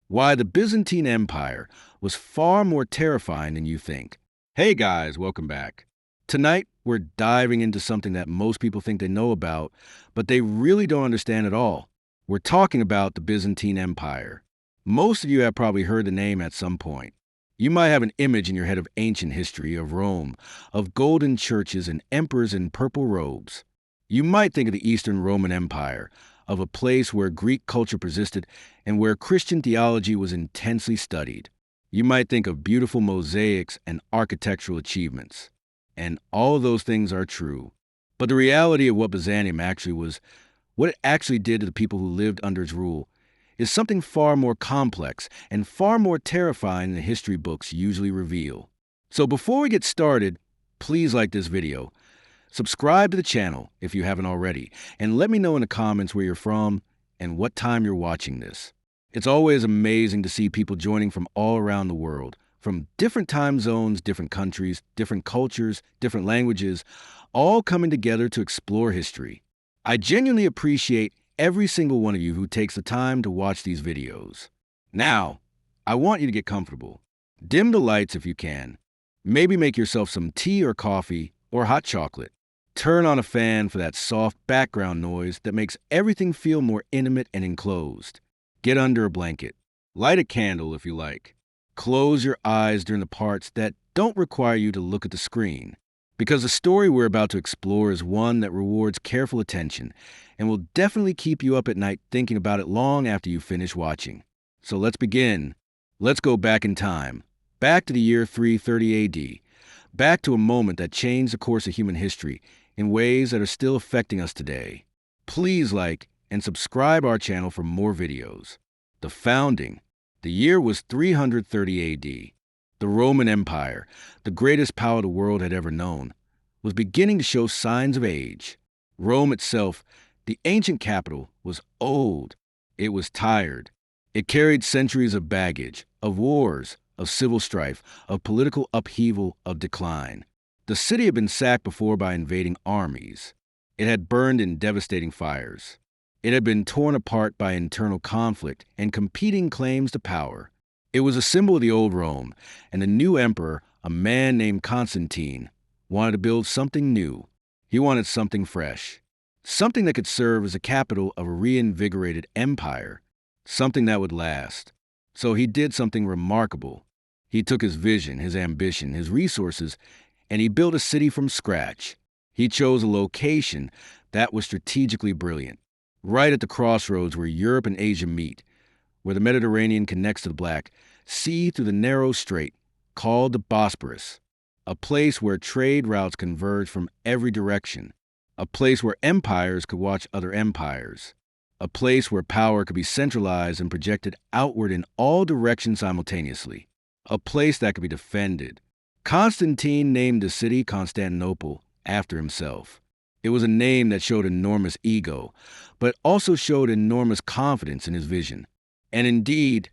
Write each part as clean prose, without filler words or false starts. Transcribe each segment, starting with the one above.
Why the Byzantine Empire was far more terrifying than you think. Hey guys, welcome back. Tonight, we're diving into something that most people think they know about, but they really don't understand at all. We're talking about the Byzantine Empire. Most of you have probably heard the name at some point. You might have an image in your head of ancient history, of Rome, of golden churches and emperors in purple robes. You might think of the Eastern Roman Empire, of a place where Greek culture persisted and where Christian theology was intensely studied. You might think of beautiful mosaics and architectural achievements. And all of those things are true. But the reality of what Byzantium actually was, what it actually did to the people who lived under its rule, is something far more complex and far more terrifying than history books usually reveal. So before we get started, please like this video. Subscribe to the channel if you haven't already, and let me know in the comments where you're from and what time you're watching this. It's always amazing to see people joining from all around the world, from different time zones, different countries, different cultures, different languages, all coming together to explore history. I genuinely appreciate every single one of you who takes the time to watch these videos. Now, I want you to get comfortable. Dim the lights if you can. Maybe make yourself some tea or coffee or hot chocolate. Turn on a fan for that soft background noise that makes everything feel more intimate and enclosed. Get under a blanket. Light a candle if you like. Close your eyes during the parts that don't require you to look at the screen, because the story we're about to explore is one that rewards careful attention and will definitely keep you up at night thinking about it long after you finish watching. So let's begin. Let's go back in time, back to the year 330 AD, back to a moment that changed the course of human history in ways that are still affecting us today. Please like and subscribe our channel for more videos. The founding. The year was 330 AD. The Roman Empire, the greatest power the world had ever known, was beginning to show signs of age. Rome itself, the ancient capital, was old. It was tired. It carried centuries of baggage, of wars, of civil strife, of political upheaval, of decline. The city had been sacked before by invading armies. It had burned in devastating fires. It had been torn apart by internal conflict and competing claims to power. It was a symbol of the old Rome, and the new emperor, a man named Constantine, wanted to build something new. He wanted something fresh, something that could serve as a capital of a reinvigorated empire, something that would last. So he did something remarkable. He took his vision, his ambition, his resources, and he built a city from scratch. He chose a location that was strategically brilliant, right at the crossroads where Europe and Asia meet, where the Mediterranean connects to the Black Sea through the narrow strait called the Bosporus, a place where trade routes converge from every direction, a place where empires could watch other empires, a place where power could be centralized and projected outward in all directions simultaneously, a place that could be defended. Constantine named the city Constantinople after himself. It was a name that showed enormous ego, but also showed enormous confidence in his vision. And indeed,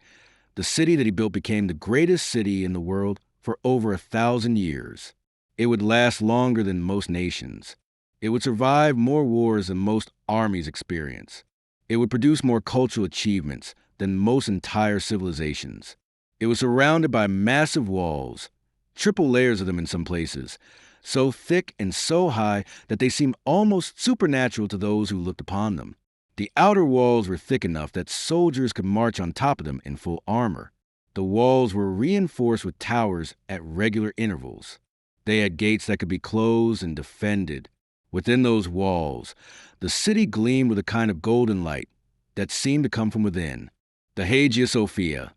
the city that he built became the greatest city in the world for over 1,000 years. It would last longer than most nations. It would survive more wars than most armies experience. It would produce more cultural achievements than most entire civilizations. It was surrounded by massive walls, triple layers of them in some places, so thick and so high that they seemed almost supernatural to those who looked upon them. The outer walls were thick enough that soldiers could march on top of them in full armor. The walls were reinforced with towers at regular intervals. They had gates that could be closed and defended. Within those walls, the city gleamed with a kind of golden light that seemed to come from within. The Hagia Sophia,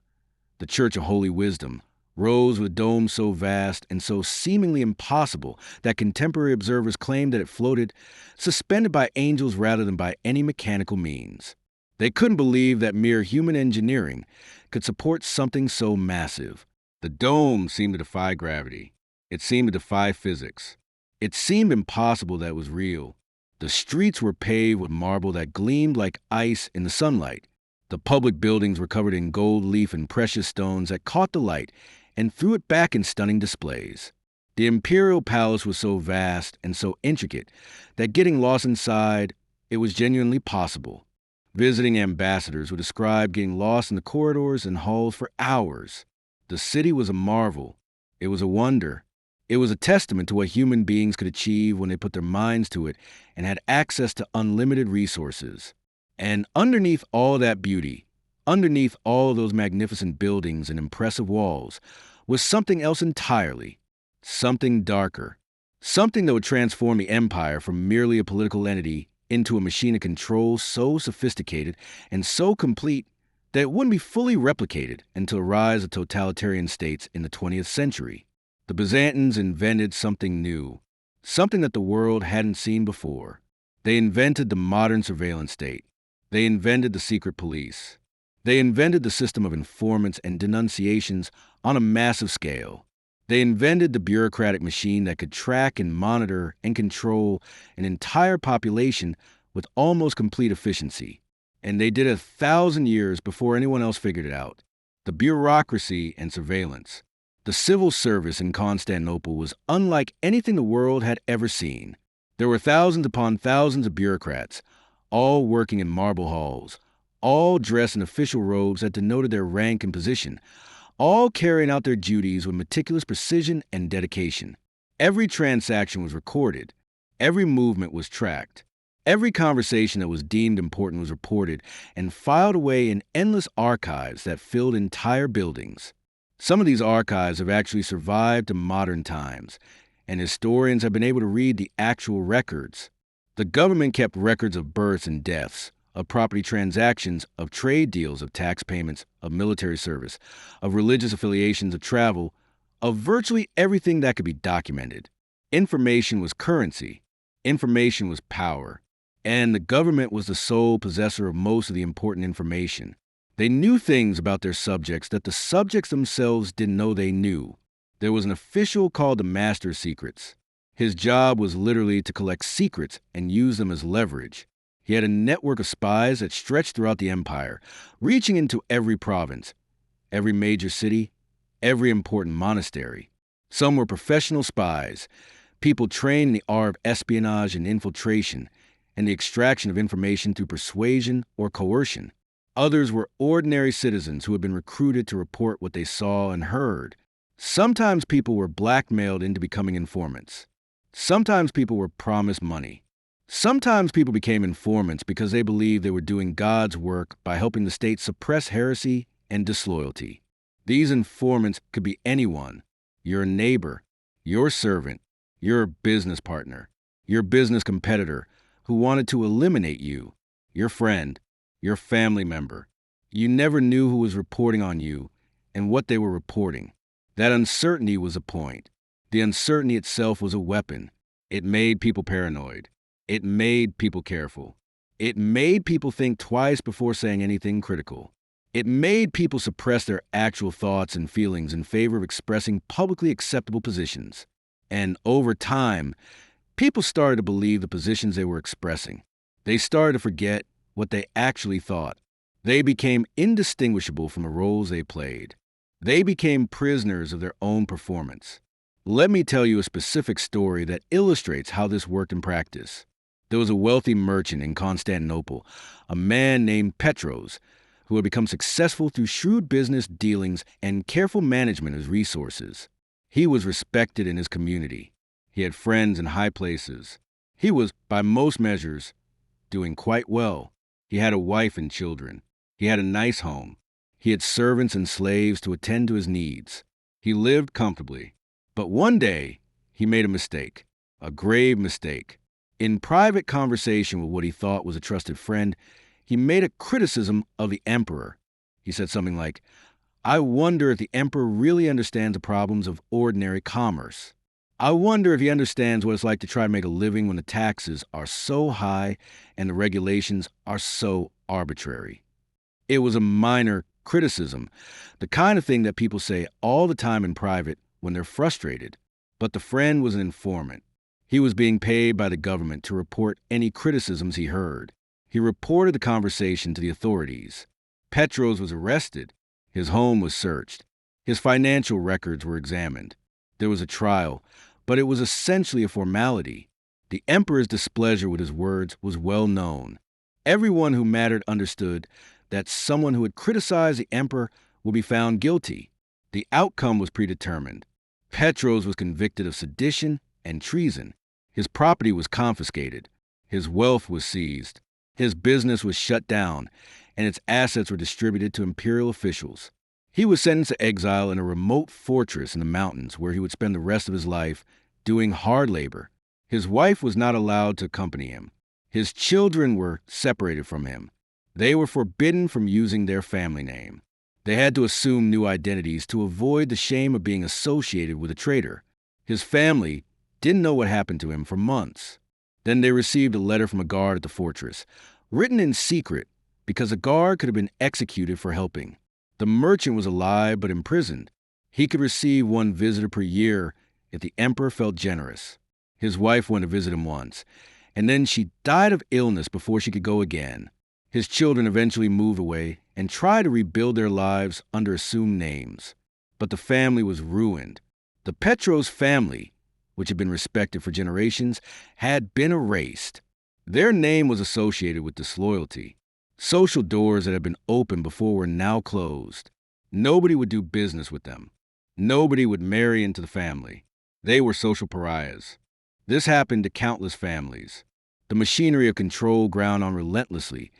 the Church of Holy Wisdom, rose with domes so vast and so seemingly impossible that contemporary observers claimed that it floated, suspended by angels rather than by any mechanical means. They couldn't believe that mere human engineering could support something so massive. The dome seemed to defy gravity. It seemed to defy physics. It seemed impossible that it was real. The streets were paved with marble that gleamed like ice in the sunlight. The public buildings were covered in gold leaf and precious stones that caught the light and threw it back in stunning displays. The imperial palace was so vast and so intricate that getting lost inside, it was genuinely possible. Visiting ambassadors would describe getting lost in the corridors and halls for hours. The city was a marvel. It was a wonder. It was a testament to what human beings could achieve when they put their minds to it and had access to unlimited resources. And underneath all that beauty, underneath all of those magnificent buildings and impressive walls, was something else entirely. Something darker. Something that would transform the empire from merely a political entity into a machine of control so sophisticated and so complete that it wouldn't be fully replicated until the rise of totalitarian states in the 20th century. The Byzantines invented something new, something that the world hadn't seen before. They invented the modern surveillance state. They invented the secret police. They invented the system of informants and denunciations on a massive scale. They invented the bureaucratic machine that could track and monitor and control an entire population with almost complete efficiency. And they did it 1,000 years before anyone else figured it out. The bureaucracy and surveillance. The civil service in Constantinople was unlike anything the world had ever seen. There were thousands upon thousands of bureaucrats, all working in marble halls, all dressed in official robes that denoted their rank and position, all carrying out their duties with meticulous precision and dedication. Every transaction was recorded. Every movement was tracked. Every conversation that was deemed important was reported and filed away in endless archives that filled entire buildings. Some of these archives have actually survived to modern times, and historians have been able to read the actual records. The government kept records of births and deaths, of property transactions, of trade deals, of tax payments, of military service, of religious affiliations, of travel, of virtually everything that could be documented. Information was currency. Information was power. And the government was the sole possessor of most of the important information. They knew things about their subjects that the subjects themselves didn't know they knew. There was an official called the Master of Secrets. His job was literally to collect secrets and use them as leverage. He had a network of spies that stretched throughout the empire, reaching into every province, every major city, every important monastery. Some were professional spies, people trained in the art of espionage and infiltration, and the extraction of information through persuasion or coercion. Others were ordinary citizens who had been recruited to report what they saw and heard. Sometimes people were blackmailed into becoming informants. Sometimes people were promised money. Sometimes people became informants because they believed they were doing God's work by helping the state suppress heresy and disloyalty. These informants could be anyone: your neighbor, your servant, your business partner, your business competitor who wanted to eliminate you, your friend, your family member. You never knew who was reporting on you and what they were reporting. That uncertainty was a point. The uncertainty itself was a weapon. It made people paranoid. It made people careful. It made people think twice before saying anything critical. It made people suppress their actual thoughts and feelings in favor of expressing publicly acceptable positions. And over time, people started to believe the positions they were expressing. They started to forget what they actually thought. They became indistinguishable from the roles they played. They became prisoners of their own performance. Let me tell you a specific story that illustrates how this worked in practice. There was a wealthy merchant in Constantinople, a man named Petros, who had become successful through shrewd business dealings and careful management of his resources. He was respected in his community. He had friends in high places. He was, by most measures, doing quite well. He had a wife and children. He had a nice home. He had servants and slaves to attend to his needs. He lived comfortably. But one day, he made a mistake, a grave mistake. In private conversation with what he thought was a trusted friend, he made a criticism of the emperor. He said something like, "I wonder if the emperor really understands the problems of ordinary commerce. I wonder if he understands what it's like to try to make a living when the taxes are so high and the regulations are so arbitrary." It was a minor criticism, the kind of thing that people say all the time in private when they're frustrated. But the friend was an informant. He was being paid by the government to report any criticisms he heard. He reported the conversation to the authorities. Petros was arrested. His home was searched. His financial records were examined. There was a trial, but it was essentially a formality. The emperor's displeasure with his words was well known. Everyone who mattered understood that someone who had criticized the emperor would be found guilty. The outcome was predetermined. Petros was convicted of sedition and treason. His property was confiscated. His wealth was seized. His business was shut down, and its assets were distributed to imperial officials. He was sentenced to exile in a remote fortress in the mountains where he would spend the rest of his life doing hard labor. His wife was not allowed to accompany him. His children were separated from him. They were forbidden from using their family name. They had to assume new identities to avoid the shame of being associated with a traitor. His family didn't know what happened to him for months. Then they received a letter from a guard at the fortress, written in secret because a guard could have been executed for helping. The merchant was alive but imprisoned. He could receive one visitor per year if the emperor felt generous. His wife went to visit him once, and then she died of illness before she could go again. His children eventually moved away and tried to rebuild their lives under assumed names. But the family was ruined. The Petros family, which had been respected for generations, had been erased. Their name was associated with disloyalty. Social doors that had been open before were now closed. Nobody would do business with them. Nobody would marry into the family. They were social pariahs. This happened to countless families. The machinery of control ground on relentlessly,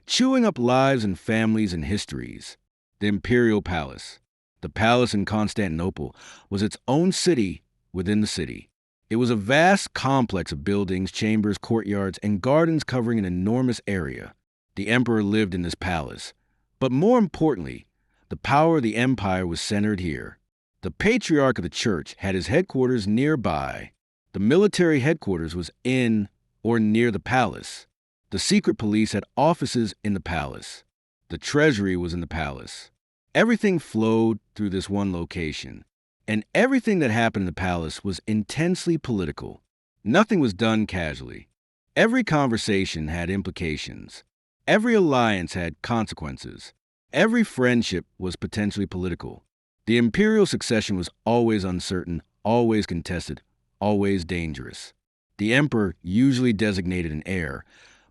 chewing up lives and families and histories. The imperial palace. The palace in Constantinople was its own city within the city. It was a vast complex of buildings, chambers, courtyards, and gardens covering an enormous area. The emperor lived in this palace. But more importantly, the power of the empire was centered here. The patriarch of the church had his headquarters nearby. The military headquarters was in or near the palace. The secret police had offices in the palace. The treasury was in the palace. Everything flowed through this one location. And everything that happened in the palace was intensely political. Nothing was done casually. Every conversation had implications. Every alliance had consequences. Every friendship was potentially political. The imperial succession was always uncertain, always contested, always dangerous. The emperor usually designated an heir,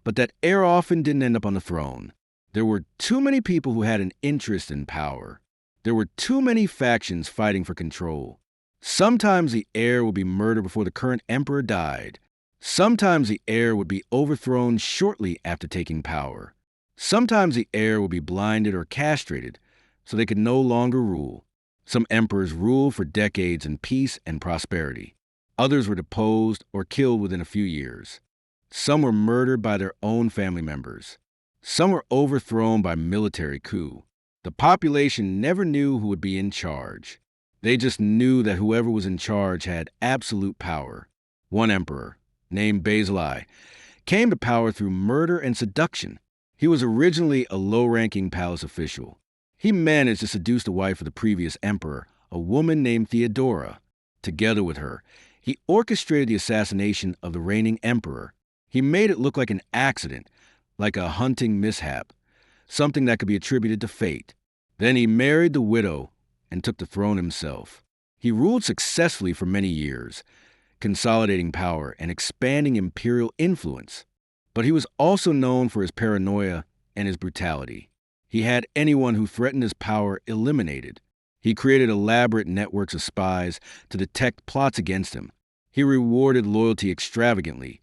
but that heir often didn't end up on the throne. There were too many people who had an interest in power. There were too many factions fighting for control. Sometimes the heir would be murdered before the current emperor died. Sometimes the heir would be overthrown shortly after taking power. Sometimes the heir would be blinded or castrated so they could no longer rule. Some emperors ruled for decades in peace and prosperity. Others were deposed or killed within a few years. Some were murdered by their own family members. Some were overthrown by military coup. The population never knew who would be in charge. They just knew that whoever was in charge had absolute power. One emperor, named Basil, came to power through murder and seduction. He was originally a low-ranking palace official. He managed to seduce the wife of the previous emperor, a woman named Theodora. Together with her, he orchestrated the assassination of the reigning emperor. He made it look like an accident, like a hunting mishap, something that could be attributed to fate. Then he married the widow and took the throne himself. He ruled successfully for many years, consolidating power and expanding imperial influence. But he was also known for his paranoia and his brutality. He had anyone who threatened his power eliminated. He created elaborate networks of spies to detect plots against him. He rewarded loyalty extravagantly,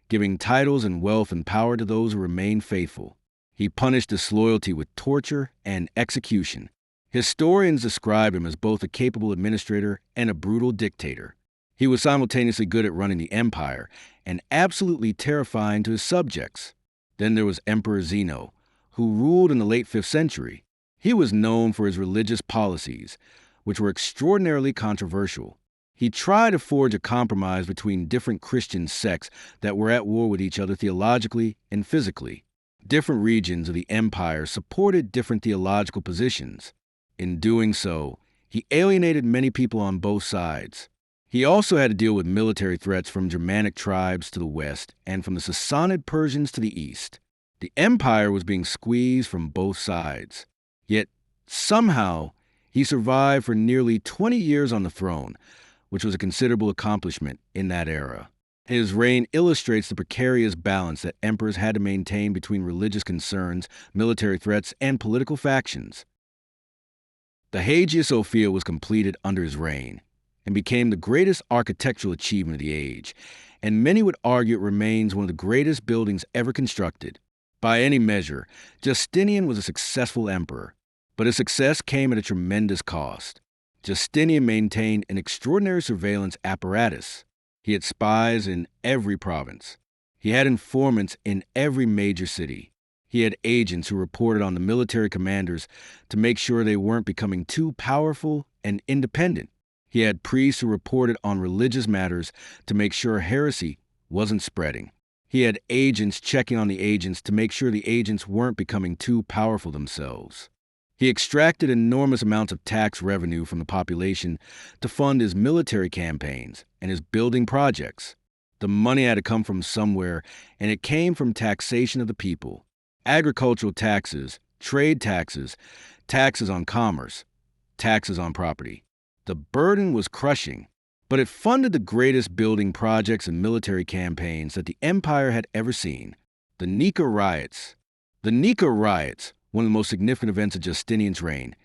giving titles and wealth and power to those who remained faithful. He punished disloyalty with torture and execution. Historians describe him as both a capable administrator and a brutal dictator. He was simultaneously good at running the empire and absolutely terrifying to his subjects. Then there was Emperor Zeno, who ruled in the late 5th century. He was known for his religious policies, which were extraordinarily controversial. He tried to forge a compromise between different Christian sects that were at war with each other theologically and physically. Different regions of the empire supported different theological positions. In doing so, he alienated many people on both sides. He also had to deal with military threats from Germanic tribes to the west and from the Sassanid Persians to the east. The empire was being squeezed from both sides. Yet, somehow, he survived for nearly 20 years on the throne, which was a considerable accomplishment in that era. His reign illustrates the precarious balance that emperors had to maintain between religious concerns, military threats, and political factions. The Hagia Sophia was completed under his reign and became the greatest architectural achievement of the age, and many would argue it remains one of the greatest buildings ever constructed. By any measure, Justinian was a successful emperor, but his success came at a tremendous cost. Justinian maintained an extraordinary surveillance apparatus. He had spies in every province. He had informants in every major city. He had agents who reported on the military commanders to make sure they weren't becoming too powerful and independent. He had priests who reported on religious matters to make sure heresy wasn't spreading. He had agents checking on the agents to make sure the agents weren't becoming too powerful themselves. He extracted enormous amounts of tax revenue from the population to fund his military campaigns and his building projects. The money had to come from somewhere, and it came from taxation of the people. Agricultural taxes, trade taxes, taxes on commerce, taxes on property. The burden was crushing, but it funded the greatest building projects and military campaigns that the empire had ever seen. The Nika Riots. The Nika Riots, one of the most significant events of Justinian's reign,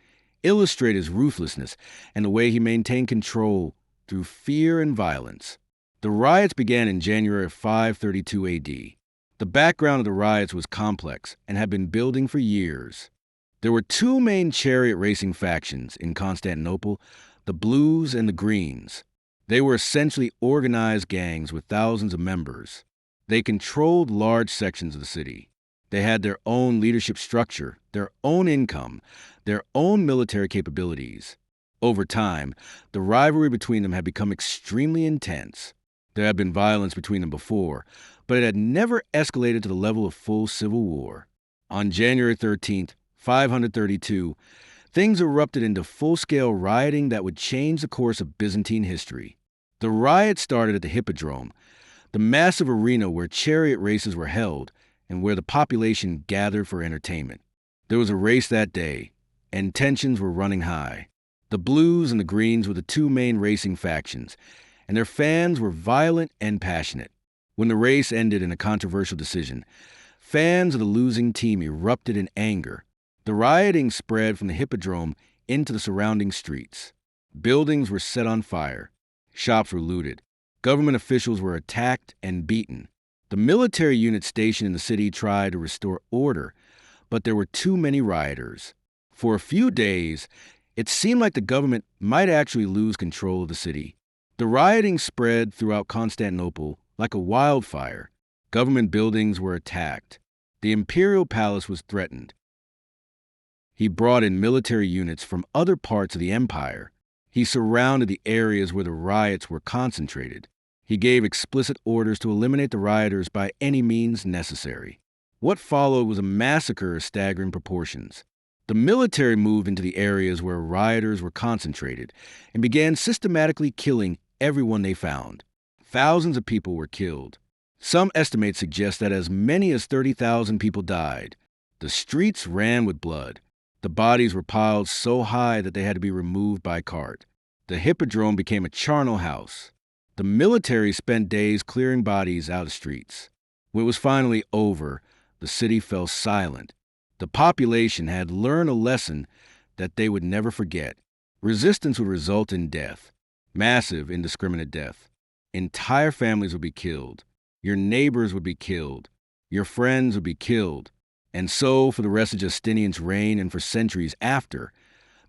illustrate his ruthlessness and the way he maintained control through fear and violence. The riots began in January of 532 AD. The background of the riots was complex and had been building for years. There were two main chariot racing factions in Constantinople, the Blues and the Greens. They were essentially organized gangs with thousands of members. They controlled large sections of the city. They had their own leadership structure, their own income, their own military capabilities. Over time, the rivalry between them had become extremely intense. There had been violence between them before, but it had never escalated to the level of full civil war. On January 13th, 532, things erupted into full-scale rioting that would change the course of Byzantine history. The riot started at the Hippodrome, the massive arena where chariot races were held and where the population gathered for entertainment. There was a race that day, and tensions were running high. The Blues and the Greens were the two main racing factions, and their fans were violent and passionate. When the race ended in a controversial decision, fans of the losing team erupted in anger. The rioting spread from the Hippodrome into the surrounding streets. Buildings were set on fire. Shops were looted. Government officials were attacked and beaten. The military unit stationed in the city tried to restore order, but there were too many rioters. For a few days, it seemed like the government might actually lose control of the city. The rioting spread throughout Constantinople like a wildfire. Government buildings were attacked. The imperial palace was threatened. He brought in military units from other parts of the empire. He surrounded the areas where the riots were concentrated. He gave explicit orders to eliminate the rioters by any means necessary. What followed was a massacre of staggering proportions. The military moved into the areas where rioters were concentrated and began systematically killing everyone they found. Thousands of people were killed. Some estimates suggest that as many as 30,000 people died. The streets ran with blood. The bodies were piled so high that they had to be removed by cart. The Hippodrome became a charnel house. The military spent days clearing bodies out of streets. When it was finally over, the city fell silent. The population had learned a lesson that they would never forget. Resistance would result in death. Massive, indiscriminate death. Entire families would be killed. Your neighbors would be killed. Your friends would be killed. And so, for the rest of Justinian's reign and for centuries after,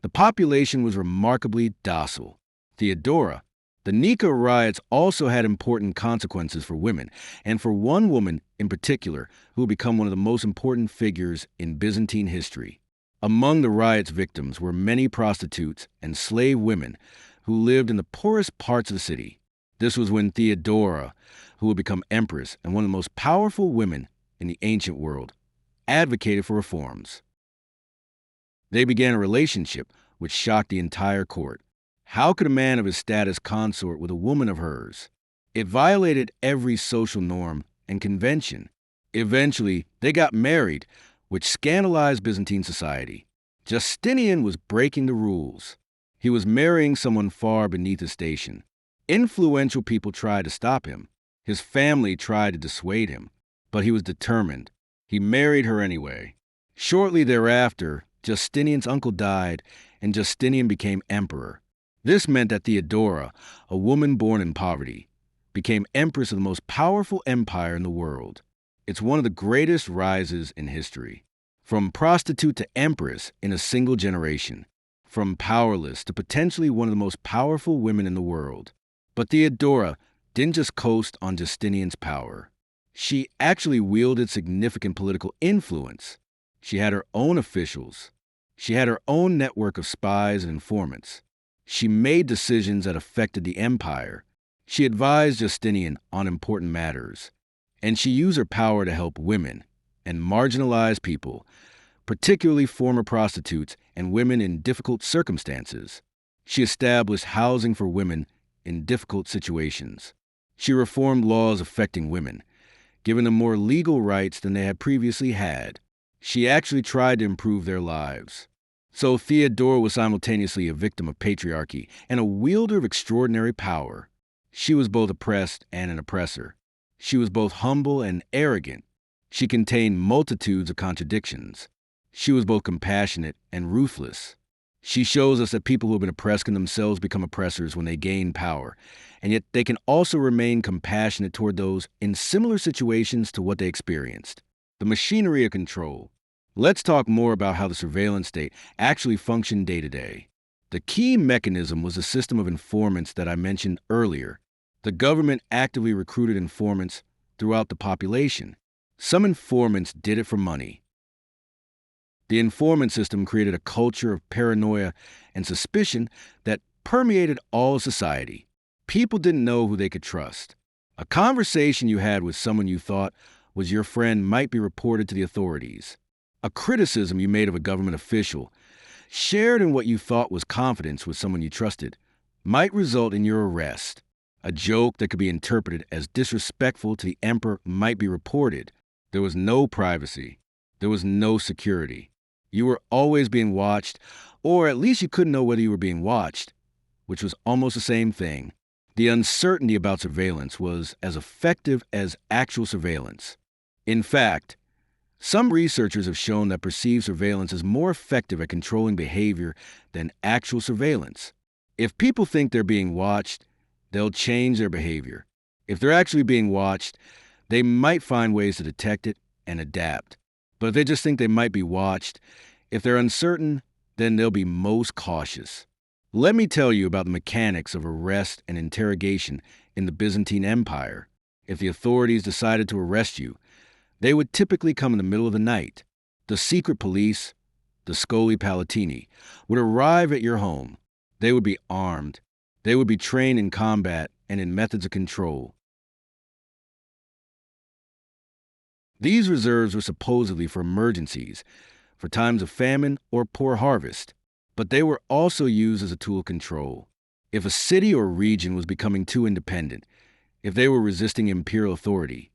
the population was remarkably docile. Theodora. The Nika riots also had important consequences for women, and for one woman in particular who would become one of the most important figures in Byzantine history. Among the riot's victims were many prostitutes and slave women who lived in the poorest parts of the city. This was when Theodora, who would become empress and one of the most powerful women in the ancient world, advocated for reforms. They began a relationship which shocked the entire court. How could a man of his status consort with a woman of hers? It violated every social norm and convention. Eventually, they got married, which scandalized Byzantine society. Justinian was breaking the rules. He was marrying someone far beneath his station. Influential people tried to stop him. His family tried to dissuade him, but he was determined. He married her anyway. Shortly thereafter, Justinian's uncle died, and Justinian became emperor. This meant that Theodora, a woman born in poverty, became empress of the most powerful empire in the world. It's one of the greatest rises in history. From prostitute to empress in a single generation. From powerless to potentially one of the most powerful women in the world. But Theodora didn't just coast on Justinian's power. She actually wielded significant political influence. She had her own officials. She had her own network of spies and informants. She made decisions that affected the empire. She advised Justinian on important matters. And she used her power to help women and marginalized people, particularly former prostitutes and women in difficult circumstances. She established housing for women in difficult situations. She reformed laws affecting women, giving them more legal rights than they had previously had. She actually tried to improve their lives. So Theodora was simultaneously a victim of patriarchy and a wielder of extraordinary power. She was both oppressed and an oppressor. She was both humble and arrogant. She contained multitudes of contradictions. She was both compassionate and ruthless. She shows us that people who have been oppressed can themselves become oppressors when they gain power, and yet they can also remain compassionate toward those in similar situations to what they experienced. The machinery of control. Let's talk more about how the surveillance state actually functioned day to day. The key mechanism was the system of informants that I mentioned earlier. The government actively recruited informants throughout the population. Some informants did it for money. The informant system created a culture of paranoia and suspicion that permeated all society. People didn't know who they could trust. A conversation you had with someone you thought was your friend might be reported to the authorities. A criticism you made of a government official, shared in what you thought was confidence with someone you trusted, might result in your arrest. A joke that could be interpreted as disrespectful to the emperor might be reported. There was no privacy. There was no security. You were always being watched, or at least you couldn't know whether you were being watched, which was almost the same thing. The uncertainty about surveillance was as effective as actual surveillance. In fact, some researchers have shown that perceived surveillance is more effective at controlling behavior than actual surveillance. If people think they're being watched, they'll change their behavior. If they're actually being watched, they might find ways to detect it and adapt. But if they just think they might be watched, if they're uncertain, then they'll be most cautious. Let me tell you about the mechanics of arrest and interrogation in the Byzantine Empire. If the authorities decided to arrest you, they would typically come in the middle of the night. The secret police, the Scoli Palatini, would arrive at your home. They would be armed. They would be trained in combat and in methods of control. These reserves were supposedly for emergencies, for times of famine or poor harvest, but they were also used as a tool of control. If a city or region was becoming too independent, if they were resisting imperial authority,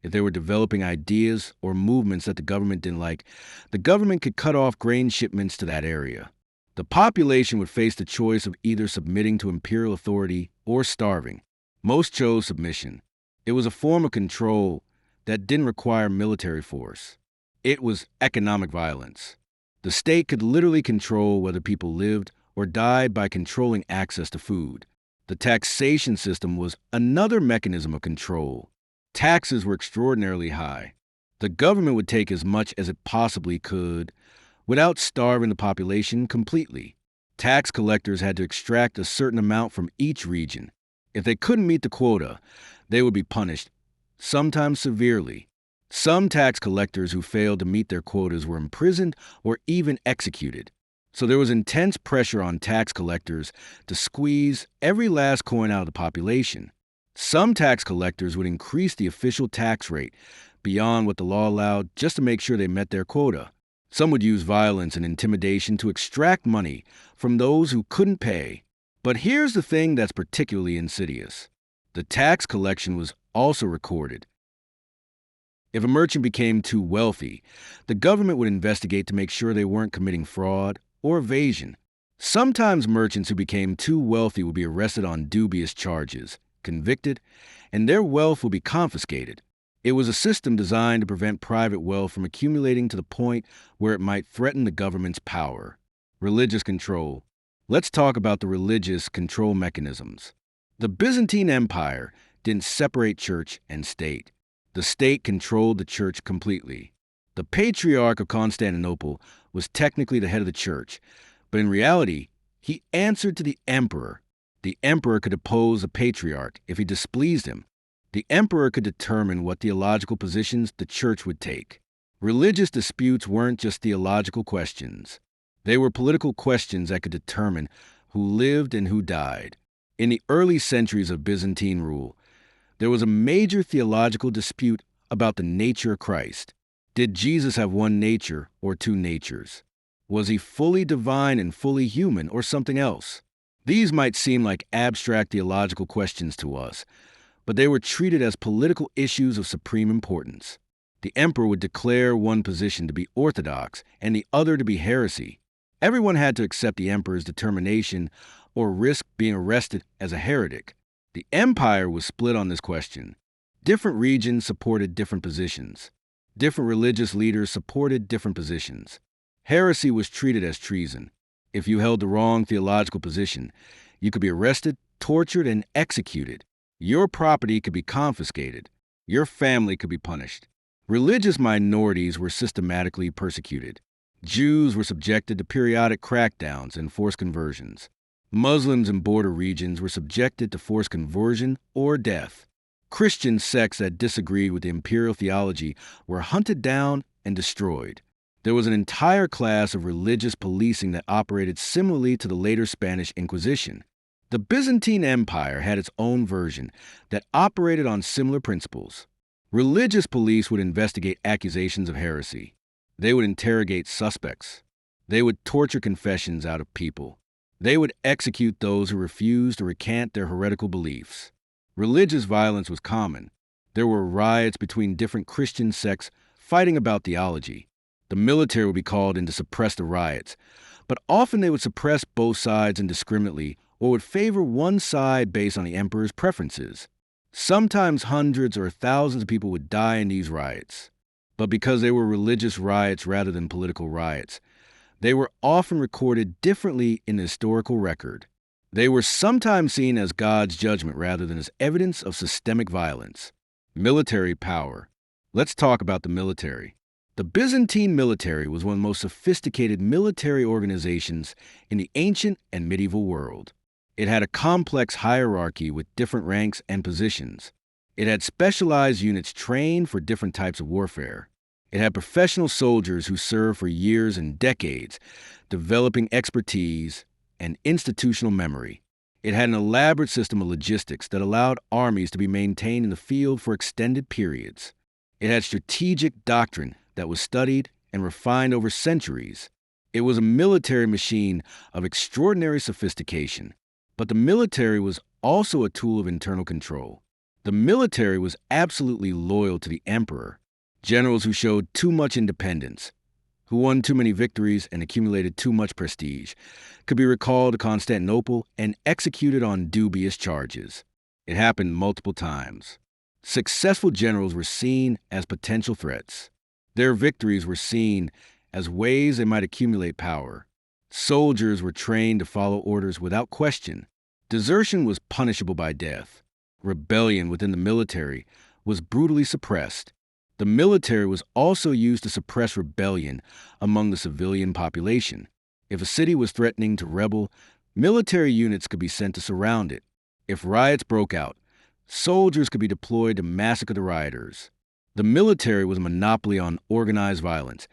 if they were developing ideas or movements that the government didn't like, the government could cut off grain shipments to that area. The population would face the choice of either submitting to imperial authority or starving. Most chose submission. It was a form of control that didn't require military force. It was economic violence. The state could literally control whether people lived or died by controlling access to food. The taxation system was another mechanism of control. Taxes were extraordinarily high. The government would take as much as it possibly could without starving the population completely. Tax collectors had to extract a certain amount from each region. If they couldn't meet the quota, they would be punished, sometimes severely. Some tax collectors who failed to meet their quotas were imprisoned or even executed. So there was intense pressure on tax collectors to squeeze every last coin out of the population. Some tax collectors would increase the official tax rate beyond what the law allowed just to make sure they met their quota. Some would use violence and intimidation to extract money from those who couldn't pay. But here's the thing that's particularly insidious. The tax collection was also recorded. If a merchant became too wealthy, the government would investigate to make sure they weren't committing fraud or evasion. Sometimes merchants who became too wealthy would be arrested on dubious charges, convicted, and their wealth would be confiscated. It was a system designed to prevent private wealth from accumulating to the point where it might threaten the government's power. Religious control. Let's talk about the religious control mechanisms. The Byzantine Empire didn't separate church and state. The state controlled the church completely. The Patriarch of Constantinople was technically the head of the church, but in reality, he answered to the emperor. The emperor could oppose the patriarch if he displeased him. The emperor could determine what theological positions the church would take. Religious disputes weren't just theological questions. They were political questions that could determine who lived and who died. In the early centuries of Byzantine rule, there was a major theological dispute about the nature of Christ. Did Jesus have one nature or two natures? Was he fully divine and fully human, or something else? These might seem like abstract theological questions to us, but they were treated as political issues of supreme importance. The emperor would declare one position to be orthodox and the other to be heresy. Everyone had to accept the emperor's determination or risk being arrested as a heretic. The empire was split on this question. Different regions supported different positions. Different religious leaders supported different positions. Heresy was treated as treason. If you held the wrong theological position, you could be arrested, tortured, and executed. Your property could be confiscated. Your family could be punished. Religious minorities were systematically persecuted. Jews were subjected to periodic crackdowns and forced conversions. Muslims in border regions were subjected to forced conversion or death. Christian sects that disagreed with the imperial theology were hunted down and destroyed. There was an entire class of religious policing that operated similarly to the later Spanish Inquisition. The Byzantine Empire had its own version that operated on similar principles. Religious police would investigate accusations of heresy. They would interrogate suspects. They would torture confessions out of people. They would execute those who refused to recant their heretical beliefs. Religious violence was common. There were riots between different Christian sects fighting about theology. The military would be called in to suppress the riots, but often they would suppress both sides indiscriminately or would favor one side based on the emperor's preferences. Sometimes hundreds or thousands of people would die in these riots. But because they were religious riots rather than political riots, they were often recorded differently in the historical record. They were sometimes seen as God's judgment rather than as evidence of systemic violence. Military power. Let's talk about the military. The Byzantine military was one of the most sophisticated military organizations in the ancient and medieval world. It had a complex hierarchy with different ranks and positions. It had specialized units trained for different types of warfare. It had professional soldiers who served for years and decades, developing expertise and institutional memory. It had an elaborate system of logistics that allowed armies to be maintained in the field for extended periods. It had strategic doctrine that was studied and refined over centuries. It was a military machine of extraordinary sophistication. But the military was also a tool of internal control. The military was absolutely loyal to the emperor. Generals who showed too much independence, who won too many victories and accumulated too much prestige, could be recalled to Constantinople and executed on dubious charges. It happened multiple times. Successful generals were seen as potential threats. Their victories were seen as ways they might accumulate power. Soldiers were trained to follow orders without question. Desertion was punishable by death. Rebellion within the military was brutally suppressed. The military was also used to suppress rebellion among the civilian population. If a city was threatening to rebel, military units could be sent to surround it. If riots broke out, soldiers could be deployed to massacre the rioters. The military was a monopoly on organized violence,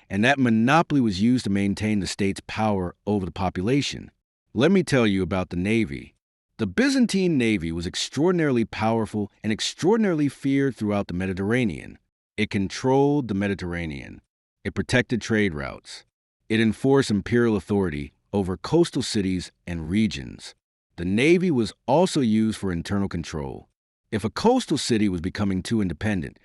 and that monopoly was used to maintain the state's power over the population. Let me tell you about the Navy. The Byzantine Navy was extraordinarily powerful and extraordinarily feared throughout the Mediterranean. It controlled the Mediterranean. It protected trade routes. It enforced imperial authority over coastal cities and regions. The Navy was also used for internal control. If a coastal city was becoming too independent,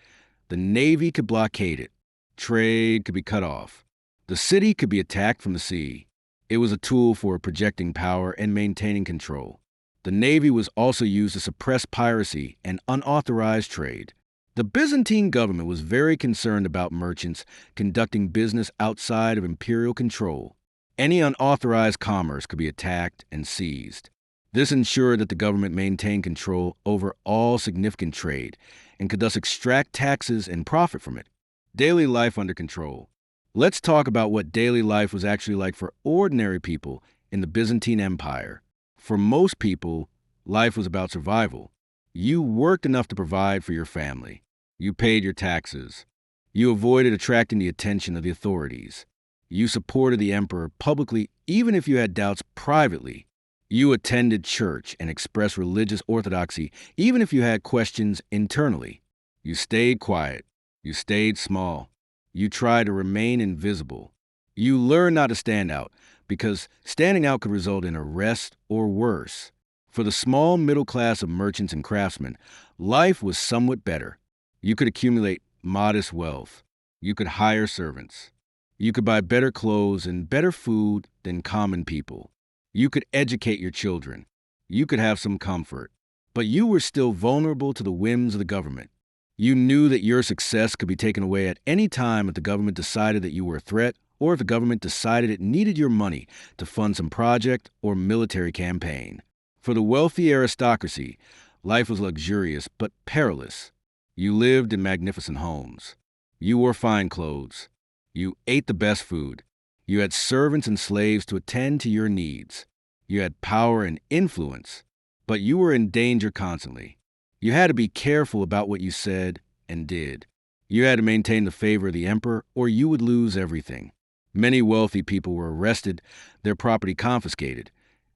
the Navy could blockade it. Trade could be cut off. The city could be attacked from the sea. It was a tool for projecting power and maintaining control. The navy was also used to suppress piracy and unauthorized trade. The Byzantine government was very concerned about merchants conducting business outside of imperial control. Any unauthorized commerce could be attacked and seized. This ensured that the government maintained control over all significant trade and could thus extract taxes and profit from it. Daily life under control. Let's talk about what daily life was actually like for ordinary people in the Byzantine Empire. For most people, life was about survival. You worked enough to provide for your family. You paid your taxes. You avoided attracting the attention of the authorities. You supported the emperor publicly, even if you had doubts privately. You attended church and expressed religious orthodoxy, even if you had questions internally. You stayed quiet. You stayed small. You tried to remain invisible. You learned not to stand out, because standing out could result in arrest or worse. For the small middle class of merchants and craftsmen, life was somewhat better. You could accumulate modest wealth. You could hire servants. You could buy better clothes and better food than common people. You could educate your children. You could have some comfort. But you were still vulnerable to the whims of the government. You knew that your success could be taken away at any time if the government decided that you were a threat, or if the government decided it needed your money to fund some project or military campaign. For the wealthy aristocracy, life was luxurious but perilous. You lived in magnificent homes. You wore fine clothes. You ate the best food. You had servants and slaves to attend to your needs. You had power and influence, but you were in danger constantly. You had to be careful about what you said and did. You had to maintain the favor of the emperor, or you would lose everything. Many wealthy people were arrested, their property confiscated,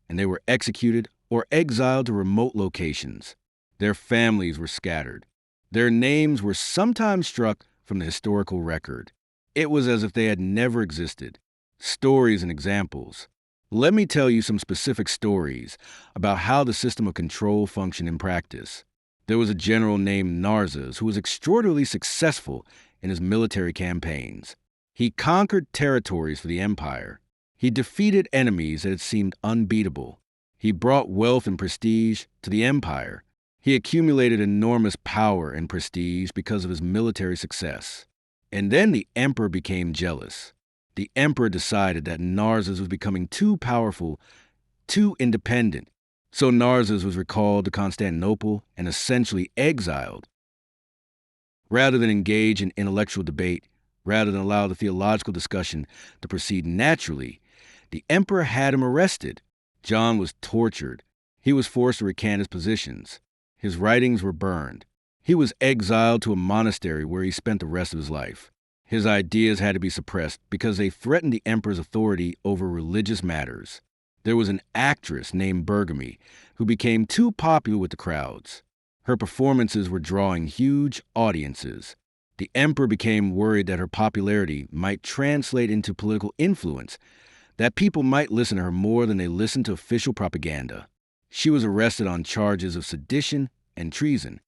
and they were executed or exiled to remote locations. Their families were scattered. Their names were sometimes struck from the historical record. It was as if they had never existed. Stories and examples. Let me tell you some specific stories about how the system of control functioned in practice. There was a general named Narses who was extraordinarily successful in his military campaigns. He conquered territories for the empire. He defeated enemies that had seemed unbeatable. He brought wealth and prestige to the empire. He accumulated enormous power and prestige because of his military success. And then the emperor became jealous. The emperor decided that Narses was becoming too powerful, too independent. So Narses was recalled to Constantinople and essentially exiled. Rather than engage in intellectual debate, rather than allow the theological discussion to proceed naturally, the emperor had him arrested. John was tortured. He was forced to recant his positions. His writings were burned. He was exiled to a monastery where he spent the rest of his life. His ideas had to be suppressed because they threatened the emperor's authority over religious matters. There was an actress named Bergame who became too popular with the crowds. Her performances were drawing huge audiences. The emperor became worried that her popularity might translate into political influence, that people might listen to her more than they listened to official propaganda. She was arrested on charges of sedition and treason.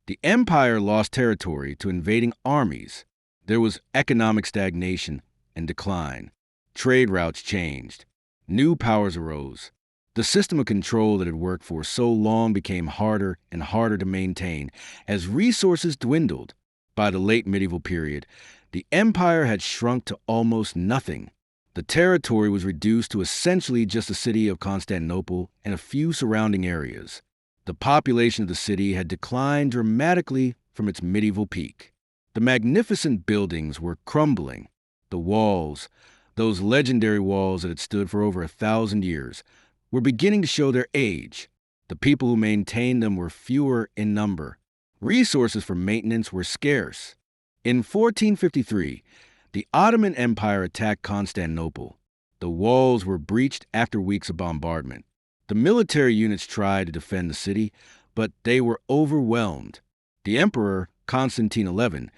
The empire lost territory to invading armies. There was economic stagnation and decline. Trade routes changed. New powers arose. The system of control that had worked for so long became harder and harder to maintain as resources dwindled. By the late medieval period, the empire had shrunk to almost nothing. The territory was reduced to essentially just the city of Constantinople and a few surrounding areas. The population of the city had declined dramatically from its medieval peak. The magnificent buildings were crumbling. The walls, those legendary walls that had stood for over 1,000 years, were beginning to show their age. The people who maintained them were fewer in number. Resources for maintenance were scarce. In 1453, the Ottoman Empire attacked Constantinople. The walls were breached after weeks of bombardment. The military units tried to defend the city, but they were overwhelmed. The emperor, Constantine XI,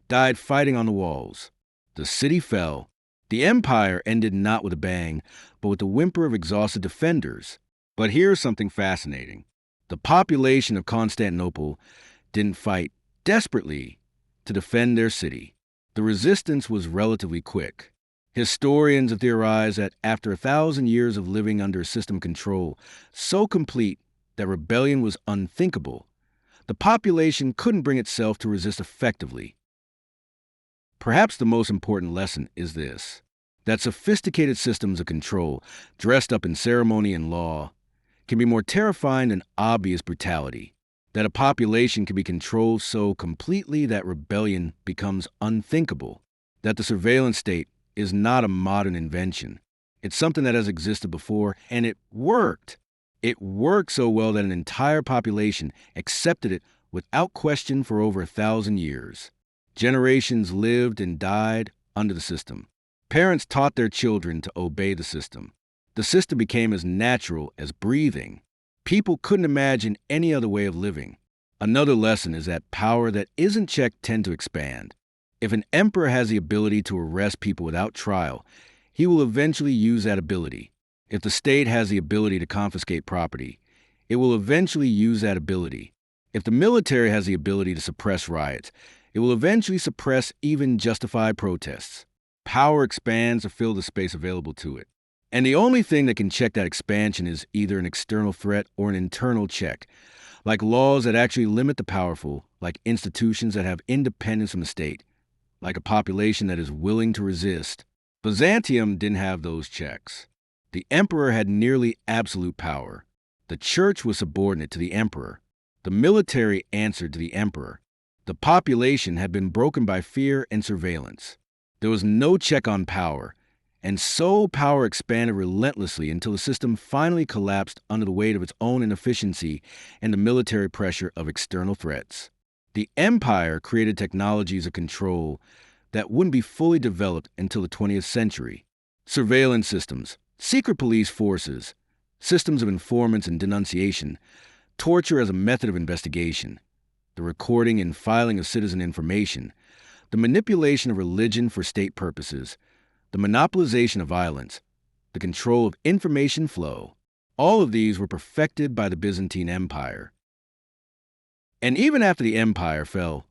died fighting on the walls. The city fell. The empire ended not with a bang, but with the whimper of exhausted defenders. But here's something fascinating. The population of Constantinople didn't fight desperately to defend their city. The resistance was relatively quick. Historians have theorized that after 1,000 years of living under a system control so complete that rebellion was unthinkable, the population couldn't bring itself to resist effectively. Perhaps the most important lesson is this: that sophisticated systems of control, dressed up in ceremony and law, can be more terrifying than obvious brutality. That a population can be controlled so completely that rebellion becomes unthinkable. That the surveillance state is not a modern invention. It's something that has existed before, and it worked. It worked so well that an entire population accepted it without question for over 1,000 years. Generations lived and died under the system. Parents taught their children to obey the system. The system became as natural as breathing. People couldn't imagine any other way of living. Another lesson is that power that isn't checked tends to expand. If an emperor has the ability to arrest people without trial, he will eventually use that ability. If the state has the ability to confiscate property, it will eventually use that ability. If the military has the ability to suppress riots, it will eventually suppress even justified protests. Power expands to fill the space available to it. And the only thing that can check that expansion is either an external threat or an internal check, like laws that actually limit the powerful, like institutions that have independence from the state, like a population that is willing to resist. Byzantium didn't have those checks. The emperor had nearly absolute power. The church was subordinate to the emperor. The military answered to the emperor. The population had been broken by fear and surveillance. There was no check on power, and so power expanded relentlessly until the system finally collapsed under the weight of its own inefficiency and the military pressure of external threats. The empire created technologies of control that wouldn't be fully developed until the 20th century. Surveillance systems, secret police forces, systems of informants and denunciation, torture as a method of investigation, the recording and filing of citizen information, the manipulation of religion for state purposes, the monopolization of violence, the control of information flow. All of these were perfected by the Byzantine Empire. And even after the empire fell,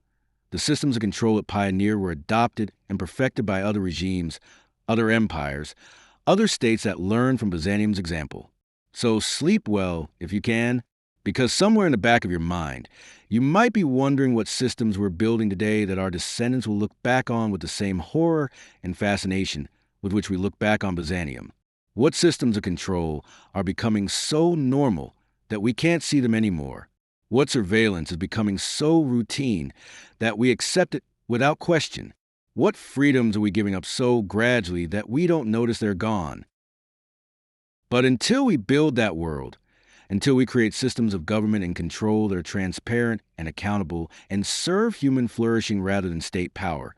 the systems of control it pioneered were adopted and perfected by other regimes, other empires, other states that learned from Byzantium's example. So sleep well, if you can, because somewhere in the back of your mind, you might be wondering what systems we're building today that our descendants will look back on with the same horror and fascination with which we look back on Byzantium. What systems of control are becoming so normal that we can't see them anymore? What surveillance is becoming so routine that we accept it without question? What freedoms are we giving up so gradually that we don't notice they're gone? But until we build that world, until we create systems of government and control that are transparent and accountable and serve human flourishing rather than state power,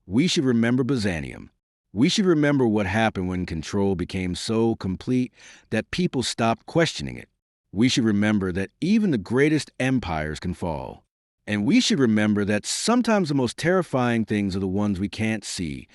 we should remember Byzantium. We should remember what happened when control became so complete that people stopped questioning it. We should remember that even the greatest empires can fall. And we should remember that sometimes the most terrifying things are the ones we can't see,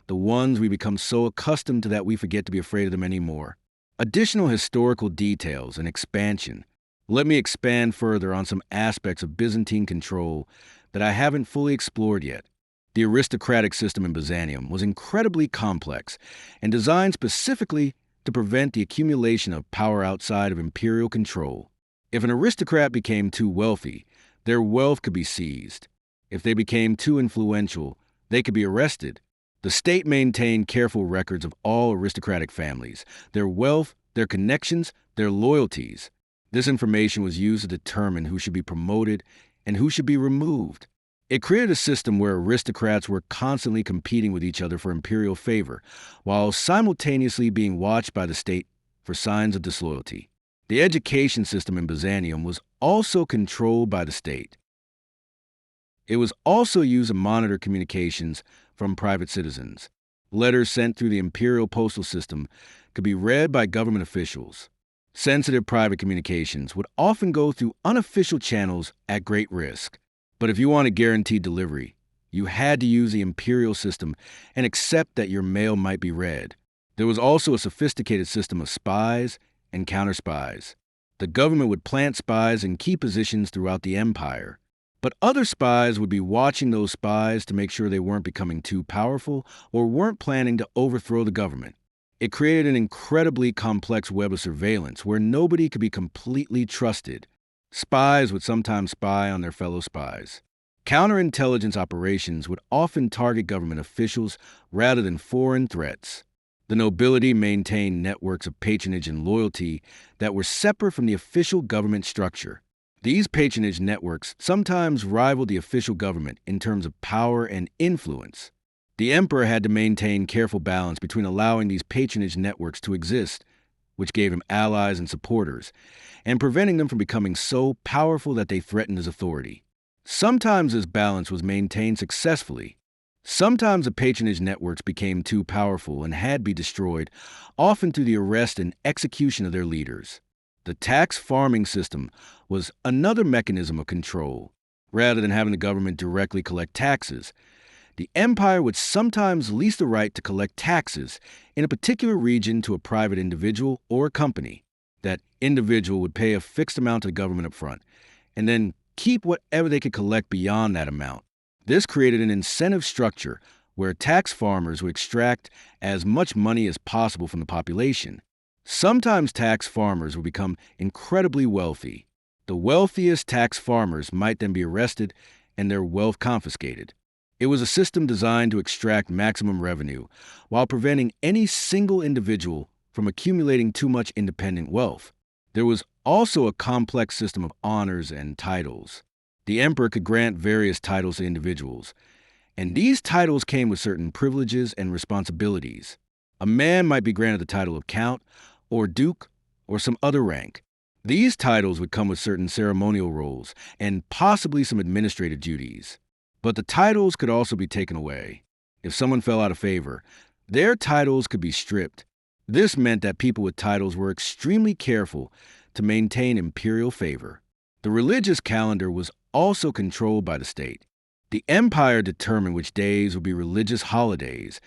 the ones we become so accustomed to that we forget to be afraid of them anymore. Additional historical details and expansion. Let me expand further on some aspects of Byzantine control that I haven't fully explored yet. The aristocratic system in Byzantium was incredibly complex and designed specifically to prevent the accumulation of power outside of imperial control. If an aristocrat became too wealthy, their wealth could be seized. If they became too influential, they could be arrested. The state maintained careful records of all aristocratic families, their wealth, their connections, their loyalties. This information was used to determine who should be promoted and who should be removed. It created a system where aristocrats were constantly competing with each other for imperial favor, while simultaneously being watched by the state for signs of disloyalty. The education system in Byzantium was also controlled by the state. It was also used to monitor communications from private citizens. Letters sent through the imperial postal system could be read by government officials. Sensitive private communications would often go through unofficial channels at great risk. But if you wanted guaranteed delivery, you had to use the imperial system and accept that your mail might be read. There was also a sophisticated system of spies and counter-spies. The government would plant spies in key positions throughout the empire. But other spies would be watching those spies to make sure they weren't becoming too powerful or weren't planning to overthrow the government. It created an incredibly complex web of surveillance where nobody could be completely trusted. Spies would sometimes spy on their fellow spies. Counterintelligence operations would often target government officials rather than foreign threats. The nobility maintained networks of patronage and loyalty that were separate from the official government structure. These patronage networks sometimes rivaled the official government in terms of power and influence. The emperor had to maintain careful balance between allowing these patronage networks to exist, which gave him allies and supporters, and preventing them from becoming so powerful that they threatened his authority. Sometimes this balance was maintained successfully. Sometimes the patronage networks became too powerful and had to be destroyed, often through the arrest and execution of their leaders. The tax farming system was another mechanism of control. Rather than having the government directly collect taxes, the empire would sometimes lease the right to collect taxes in a particular region to a private individual or company. That individual would pay a fixed amount to the government up front, and then keep whatever they could collect beyond that amount. This created an incentive structure where tax farmers would extract as much money as possible from the population. Sometimes tax farmers would become incredibly wealthy. The wealthiest tax farmers might then be arrested and their wealth confiscated. It was a system designed to extract maximum revenue while preventing any single individual from accumulating too much independent wealth. There was also a complex system of honors and titles. The emperor could grant various titles to individuals, and these titles came with certain privileges and responsibilities. A man might be granted the title of count, or duke, or some other rank. These titles would come with certain ceremonial roles and possibly some administrative duties. But the titles could also be taken away. If someone fell out of favor, their titles could be stripped. This meant that people with titles were extremely careful to maintain imperial favor. The religious calendar was also controlled by the state. The empire determined which days would be religious holidays,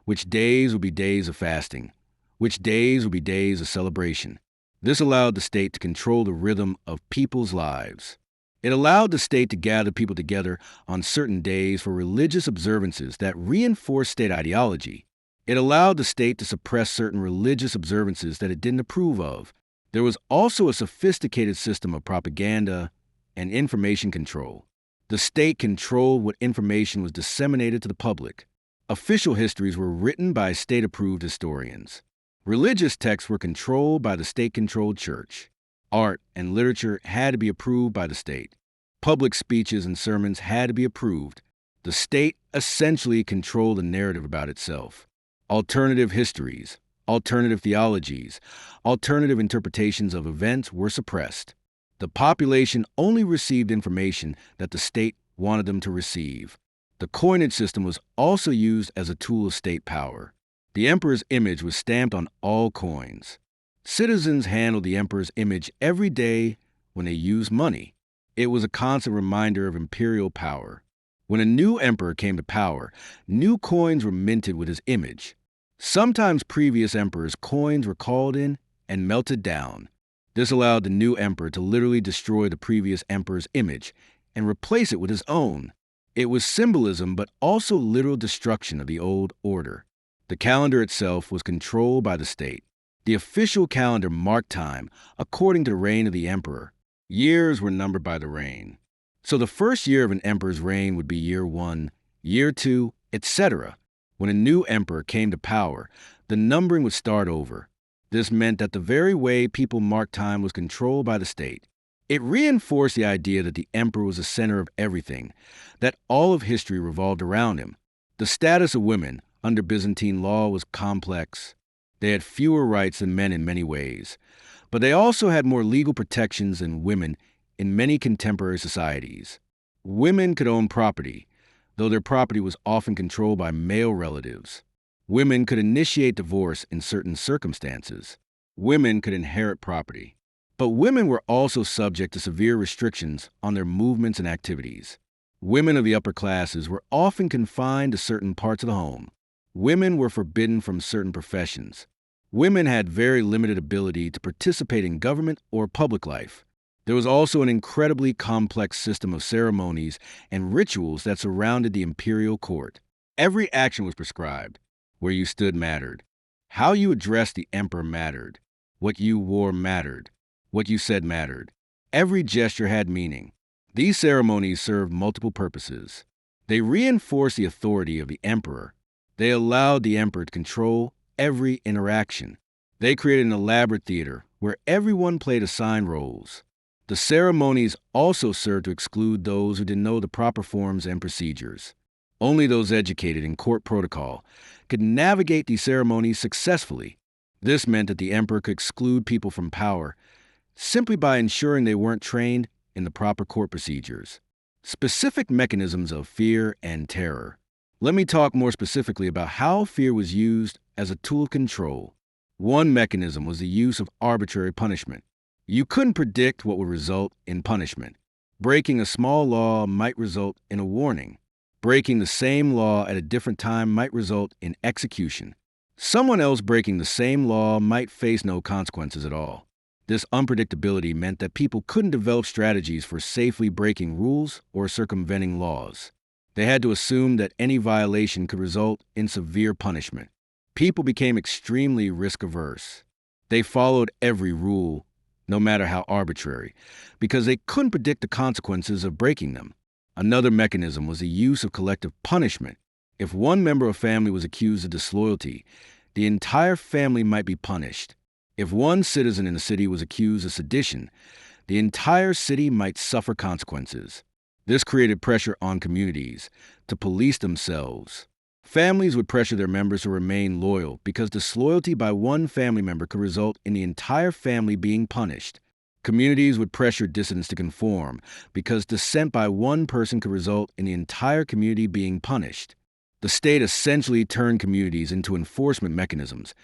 which days would be days of fasting, which days would be days of celebration. This allowed the state to control the rhythm of people's lives. It allowed the state to gather people together on certain days for religious observances that reinforced state ideology. It allowed the state to suppress certain religious observances that it didn't approve of. There was also a sophisticated system of propaganda and information control. The state controlled what information was disseminated to the public. Official histories were written by state-approved historians. Religious texts were controlled by the state-controlled church. Art and literature had to be approved by the state. Public speeches and sermons had to be approved. The state essentially controlled the narrative about itself. Alternative histories, alternative theologies, alternative interpretations of events were suppressed. The population only received information that the state wanted them to receive. The coinage system was also used as a tool of state power. The emperor's image was stamped on all coins. Citizens handled the emperor's image every day when they used money. It was a constant reminder of imperial power. When a new emperor came to power, new coins were minted with his image. Sometimes previous emperors' coins were called in and melted down. This allowed the new emperor to literally destroy the previous emperor's image and replace it with his own. It was symbolism, but also literal destruction of the old order. The calendar itself was controlled by the state. The official calendar marked time according to the reign of the emperor. Years were numbered by the reign. So the first year of an emperor's reign would be year 1, year 2, etc. When a new emperor came to power, the numbering would start over. This meant that the very way people marked time was controlled by the state. It reinforced the idea that the emperor was the center of everything, that all of history revolved around him. The status of women under Byzantine law was complex. They had fewer rights than men in many ways, but they also had more legal protections than women in many contemporary societies. Women could own property, though their property was often controlled by male relatives. Women could initiate divorce in certain circumstances. Women could inherit property. But women were also subject to severe restrictions on their movements and activities. Women of the upper classes were often confined to certain parts of the home. Women were forbidden from certain professions. Women had very limited ability to participate in government or public life. There was also an incredibly complex system of ceremonies and rituals that surrounded the imperial court. Every action was prescribed. Where you stood mattered. How you addressed the emperor mattered. What you wore mattered. What you said mattered. Every gesture had meaning. These ceremonies served multiple purposes. They reinforced the authority of the emperor. They allowed the emperor to control every interaction. They created an elaborate theater where everyone played assigned roles. The ceremonies also served to exclude those who didn't know the proper forms and procedures. Only those educated in court protocol could navigate these ceremonies successfully. This meant that the emperor could exclude people from power simply by ensuring they weren't trained in the proper court procedures. Specific mechanisms of fear and terror. Let me talk more specifically about how fear was used as a tool of control. One mechanism was the use of arbitrary punishment. You couldn't predict what would result in punishment. Breaking a small law might result in a warning. Breaking the same law at a different time might result in execution. Someone else breaking the same law might face no consequences at all. This unpredictability meant that people couldn't develop strategies for safely breaking rules or circumventing laws. They had to assume that any violation could result in severe punishment. People became extremely risk-averse. They followed every rule, no matter how arbitrary, because they couldn't predict the consequences of breaking them. Another mechanism was the use of collective punishment. If one member of a family was accused of disloyalty, the entire family might be punished. If one citizen in a city was accused of sedition, the entire city might suffer consequences. This created pressure on communities to police themselves. Families would pressure their members to remain loyal because disloyalty by one family member could result in the entire family being punished. Communities would pressure dissidents to conform because dissent by one person could result in the entire community being punished. The state essentially turned communities into enforcement mechanisms,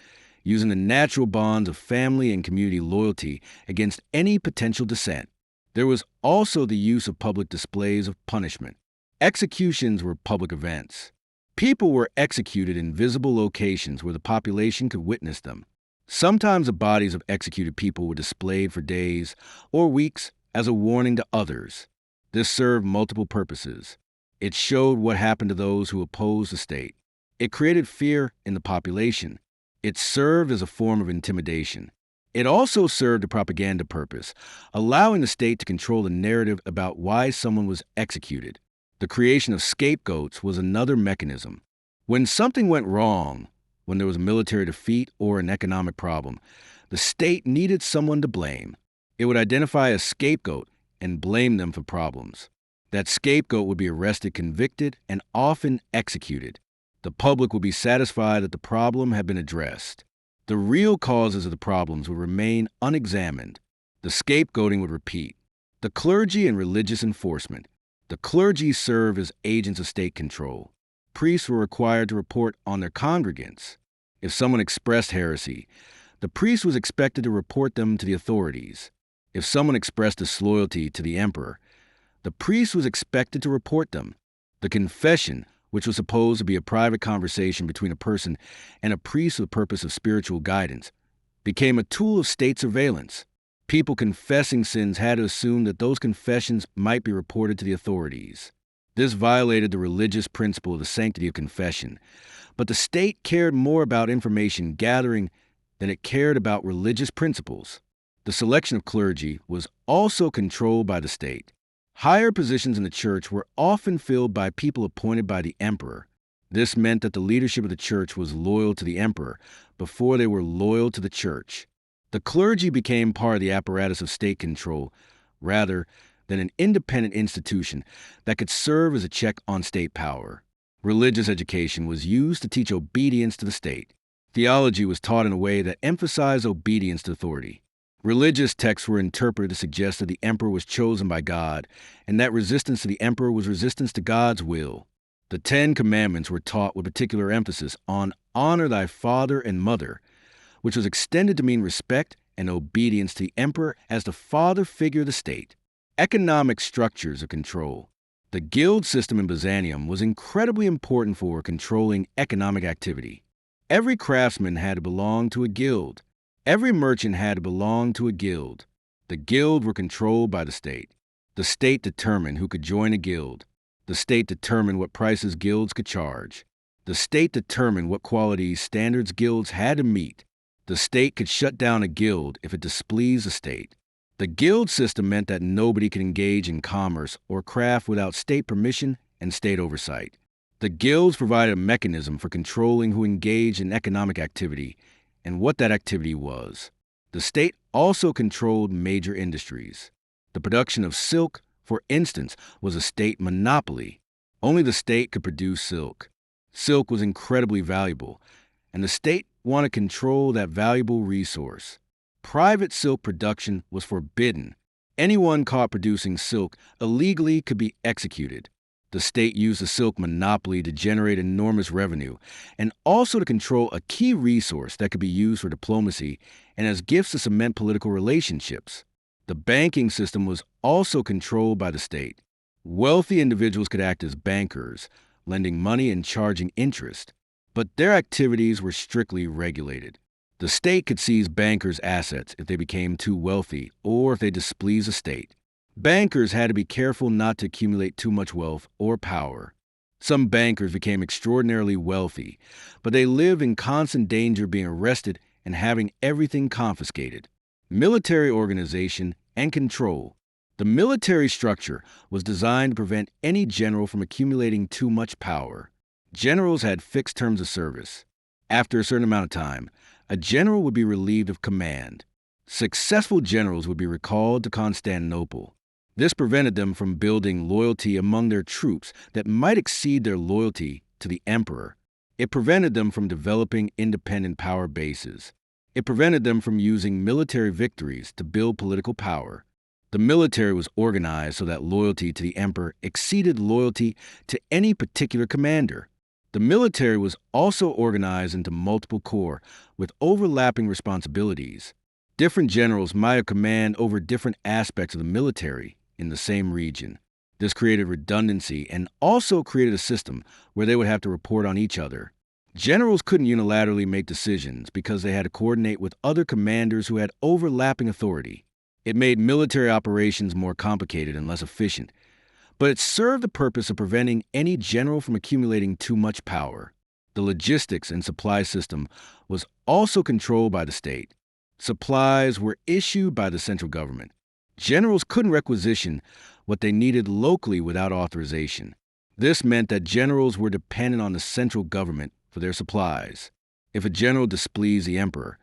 using the natural bonds of family and community loyalty against any potential dissent. There was also the use of public displays of punishment. Executions were public events. People were executed in visible locations where the population could witness them. Sometimes the bodies of executed people were displayed for days or weeks as a warning to others. This served multiple purposes. It showed what happened to those who opposed the state. It created fear in the population. It served as a form of intimidation. It also served a propaganda purpose, allowing the state to control the narrative about why someone was executed. The creation of scapegoats was another mechanism. When something went wrong, when there was a military defeat or an economic problem, the state needed someone to blame. It would identify a scapegoat and blame them for problems. That scapegoat would be arrested, convicted, and often executed. The public would be satisfied that the problem had been addressed. The real causes of the problems would remain unexamined. The scapegoating would repeat. The clergy and religious enforcement. The clergy served as agents of state control. Priests were required to report on their congregants. If someone expressed heresy, the priest was expected to report them to the authorities. If someone expressed disloyalty to the emperor, the priest was expected to report them. The confession, which was supposed to be a private conversation between a person and a priest for the purpose of spiritual guidance, became a tool of state surveillance. People confessing sins had to assume that those confessions might be reported to the authorities. This violated the religious principle of the sanctity of confession, but the state cared more about information gathering than it cared about religious principles. The selection of clergy was also controlled by the state. Higher positions in the church were often filled by people appointed by the emperor. This meant that the leadership of the church was loyal to the emperor before they were loyal to the church. The clergy became part of the apparatus of state control, rather than an independent institution that could serve as a check on state power. Religious education was used to teach obedience to the state. Theology was taught in a way that emphasized obedience to authority. Religious texts were interpreted to suggest that the emperor was chosen by God, and that resistance to the emperor was resistance to God's will. The 10 Commandments were taught with particular emphasis on honor thy father and mother, which was extended to mean respect and obedience to the emperor as the father figure of the state. Economic structures of control. The guild system in Byzantium was incredibly important for controlling economic activity. Every craftsman had to belong to a guild. Every merchant had to belong to a guild. The guild were controlled by the state. The state determined who could join a guild. The state determined what prices guilds could charge. The state determined what qualities standards guilds had to meet. The state could shut down a guild if it displeased the state. The guild system meant that nobody could engage in commerce or craft without state permission and state oversight. The guilds provided a mechanism for controlling who engaged in economic activity and what that activity was. The state also controlled major industries. The production of silk, for instance, was a state monopoly. Only the state could produce silk. Silk was incredibly valuable, and the state wanted to control that valuable resource. Private silk production was forbidden. Anyone caught producing silk illegally could be executed. The state used the silk monopoly to generate enormous revenue and also to control a key resource that could be used for diplomacy and as gifts to cement political relationships. The banking system was also controlled by the state. Wealthy individuals could act as bankers, lending money and charging interest, but their activities were strictly regulated. The state could seize bankers' assets if they became too wealthy or if they displeased the state. Bankers had to be careful not to accumulate too much wealth or power. Some bankers became extraordinarily wealthy, but they lived in constant danger of being arrested and having everything confiscated. Military organization and control. The military structure was designed to prevent any general from accumulating too much power. Generals had fixed terms of service. After a certain amount of time, a general would be relieved of command. Successful generals would be recalled to Constantinople. This prevented them from building loyalty among their troops that might exceed their loyalty to the emperor. It prevented them from developing independent power bases. It prevented them from using military victories to build political power. The military was organized so that loyalty to the emperor exceeded loyalty to any particular commander. The military was also organized into multiple corps with overlapping responsibilities. Different generals might have command over different aspects of the military in the same region. This created redundancy and also created a system where they would have to report on each other. Generals couldn't unilaterally make decisions because they had to coordinate with other commanders who had overlapping authority. It made military operations more complicated and less efficient, but it served the purpose of preventing any general from accumulating too much power. The logistics and supply system was also controlled by the state. Supplies were issued by the central government. Generals couldn't requisition what they needed locally without authorization. This meant that generals were dependent on the central government for their supplies. If a general displeased the emperor,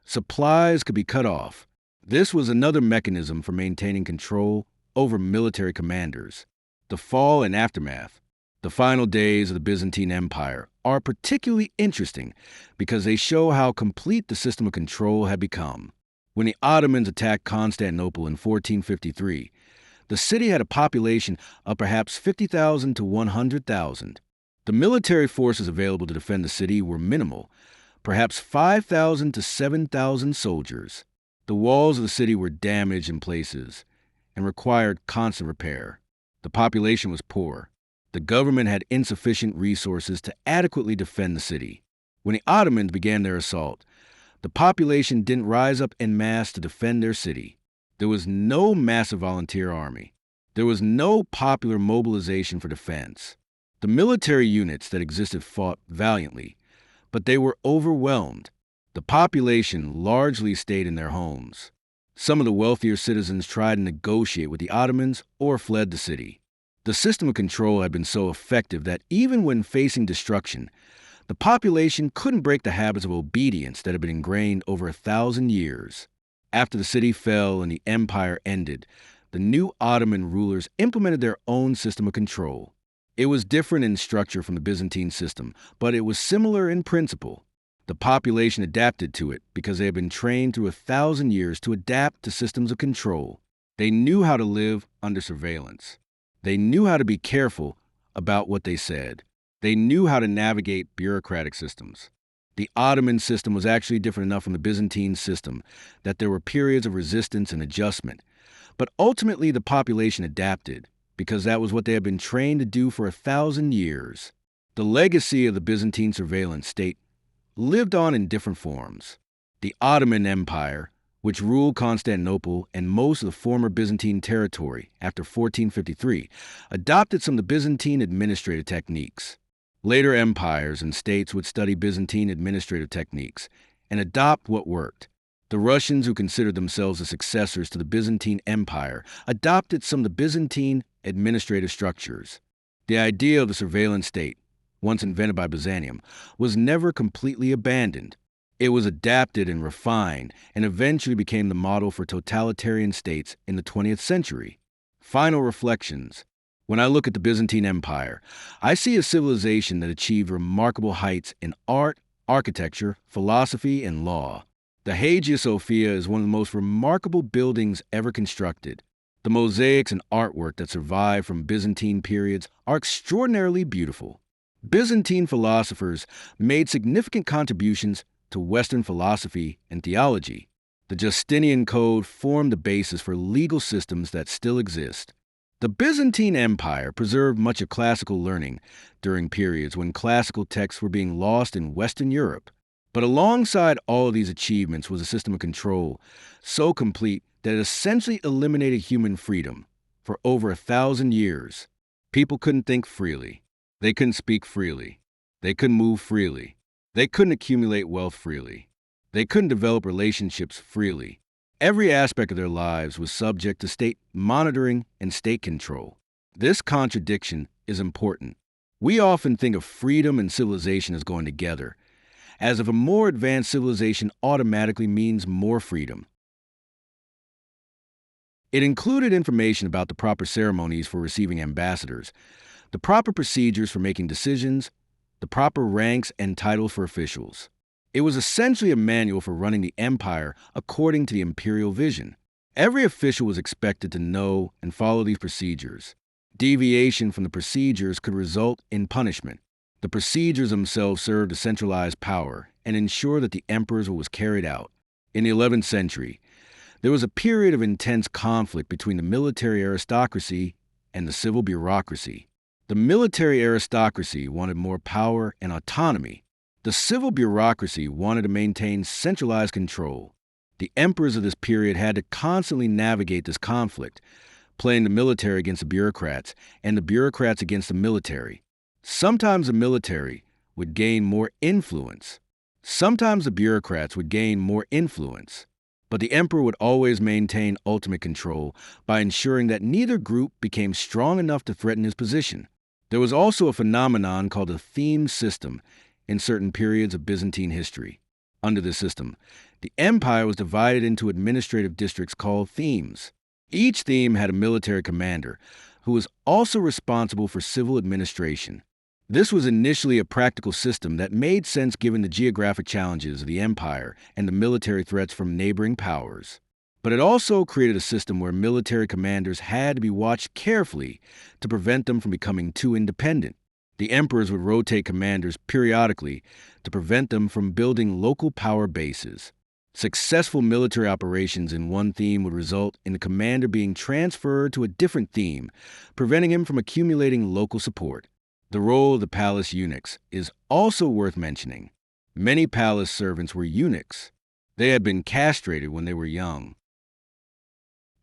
supplies could be cut off. This was another mechanism for maintaining control over military commanders. The fall and aftermath. The final days of the Byzantine Empire are particularly interesting because they show how complete the system of control had become. When the Ottomans attacked Constantinople in 1453, the city had a population of perhaps 50,000 to 100,000. The military forces available to defend the city were minimal, perhaps 5,000 to 7,000 soldiers. The walls of the city were damaged in places and required constant repair. The population was poor. The government had insufficient resources to adequately defend the city. When the Ottomans began their assault, the population didn't rise up en masse to defend their city. There was no massive volunteer army. There was no popular mobilization for defense. The military units that existed fought valiantly, but they were overwhelmed. The population largely stayed in their homes. Some of the wealthier citizens tried to negotiate with the Ottomans or fled the city. The system of control had been so effective that even when facing destruction, the population couldn't break the habits of obedience that had been ingrained over 1,000 years. After the city fell and the empire ended, the new Ottoman rulers implemented their own system of control. It was different in structure from the Byzantine system, but it was similar in principle. The population adapted to it because they had been trained through 1,000 years to adapt to systems of control. They knew how to live under surveillance. They knew how to be careful about what they said. They knew how to navigate bureaucratic systems. The Ottoman system was actually different enough from the Byzantine system that there were periods of resistance and adjustment. But ultimately, the population adapted because that was what they had been trained to do for 1,000 years. The legacy of the Byzantine surveillance state lived on in different forms. The Ottoman Empire which ruled Constantinople and most of the former Byzantine territory after 1453, adopted some of the Byzantine administrative techniques. Later empires and states would study Byzantine administrative techniques and adopt what worked. The Russians, who considered themselves the successors to the Byzantine Empire, adopted some of the Byzantine administrative structures. The idea of the surveillance state, once invented by Byzantium, was never completely abandoned. It was adapted and refined and eventually became the model for totalitarian states in the 20th century. Final reflections. When I look at the Byzantine Empire, I see a civilization that achieved remarkable heights in art, architecture, philosophy, and law. The Hagia Sophia is one of the most remarkable buildings ever constructed. The mosaics and artwork that survive from Byzantine periods are extraordinarily beautiful. Byzantine philosophers made significant contributions to Western philosophy and theology. The Justinian Code formed the basis for legal systems that still exist. The Byzantine Empire preserved much of classical learning during periods when classical texts were being lost in Western Europe. But alongside all of these achievements was a system of control so complete that it essentially eliminated human freedom. For over 1,000 years, people couldn't think freely. They couldn't speak freely. They couldn't move freely. They couldn't accumulate wealth freely. They couldn't develop relationships freely. Every aspect of their lives was subject to state monitoring and state control. This contradiction is important. We often think of freedom and civilization as going together, as if a more advanced civilization automatically means more freedom. It included information about the proper ceremonies for receiving ambassadors, the proper procedures for making decisions, the proper ranks and titles for officials. It was essentially a manual for running the empire according to the imperial vision. Every official was expected to know and follow these procedures. Deviation from the procedures could result in punishment. The procedures themselves served to centralize power and ensure that the emperor's will was carried out. In the 11th century, there was a period of intense conflict between the military aristocracy and the civil bureaucracy. The military aristocracy wanted more power and autonomy. The civil bureaucracy wanted to maintain centralized control. The emperors of this period had to constantly navigate this conflict, playing the military against the bureaucrats and the bureaucrats against the military. Sometimes the military would gain more influence. Sometimes the bureaucrats would gain more influence. But the emperor would always maintain ultimate control by ensuring that neither group became strong enough to threaten his position. There was also a phenomenon called a theme system in certain periods of Byzantine history. Under this system, the empire was divided into administrative districts called themes. Each theme had a military commander who was also responsible for civil administration. This was initially a practical system that made sense given the geographic challenges of the empire and the military threats from neighboring powers. But it also created a system where military commanders had to be watched carefully to prevent them from becoming too independent. The emperors would rotate commanders periodically to prevent them from building local power bases. Successful military operations in one theme would result in the commander being transferred to a different theme, preventing him from accumulating local support. The role of the palace eunuchs is also worth mentioning. Many palace servants were eunuchs. They had been castrated when they were young.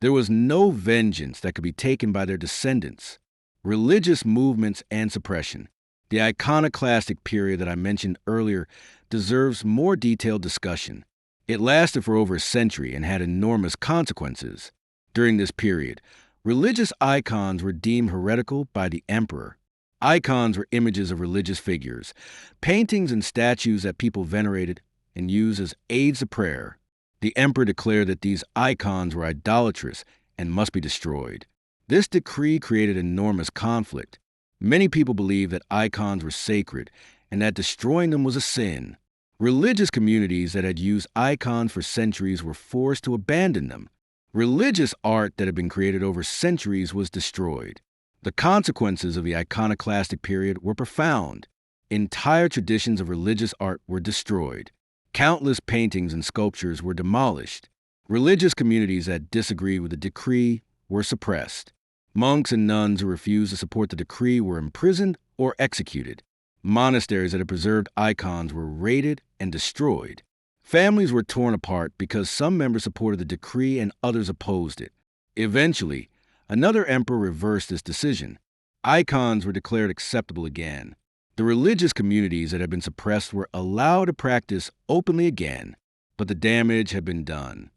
There was no vengeance that could be taken by their descendants. Religious movements and suppression. The iconoclastic period that I mentioned earlier deserves more detailed discussion. It lasted for over a century and had enormous consequences. During this period, religious icons were deemed heretical by the emperor. Icons were images of religious figures, paintings and statues that people venerated and used as aids of prayer. The emperor declared that these icons were idolatrous and must be destroyed. This decree created enormous conflict. Many people believed that icons were sacred and that destroying them was a sin. Religious communities that had used icons for centuries were forced to abandon them. Religious art that had been created over centuries was destroyed. The consequences of the iconoclastic period were profound. Entire traditions of religious art were destroyed. Countless paintings and sculptures were demolished. Religious communities that disagreed with the decree were suppressed. Monks and nuns who refused to support the decree were imprisoned or executed. Monasteries that had preserved icons were raided and destroyed. Families were torn apart because some members supported the decree and others opposed it. Eventually, another emperor reversed this decision. Icons were declared acceptable again. The religious communities that had been suppressed were allowed to practice openly again, but the damage had been done.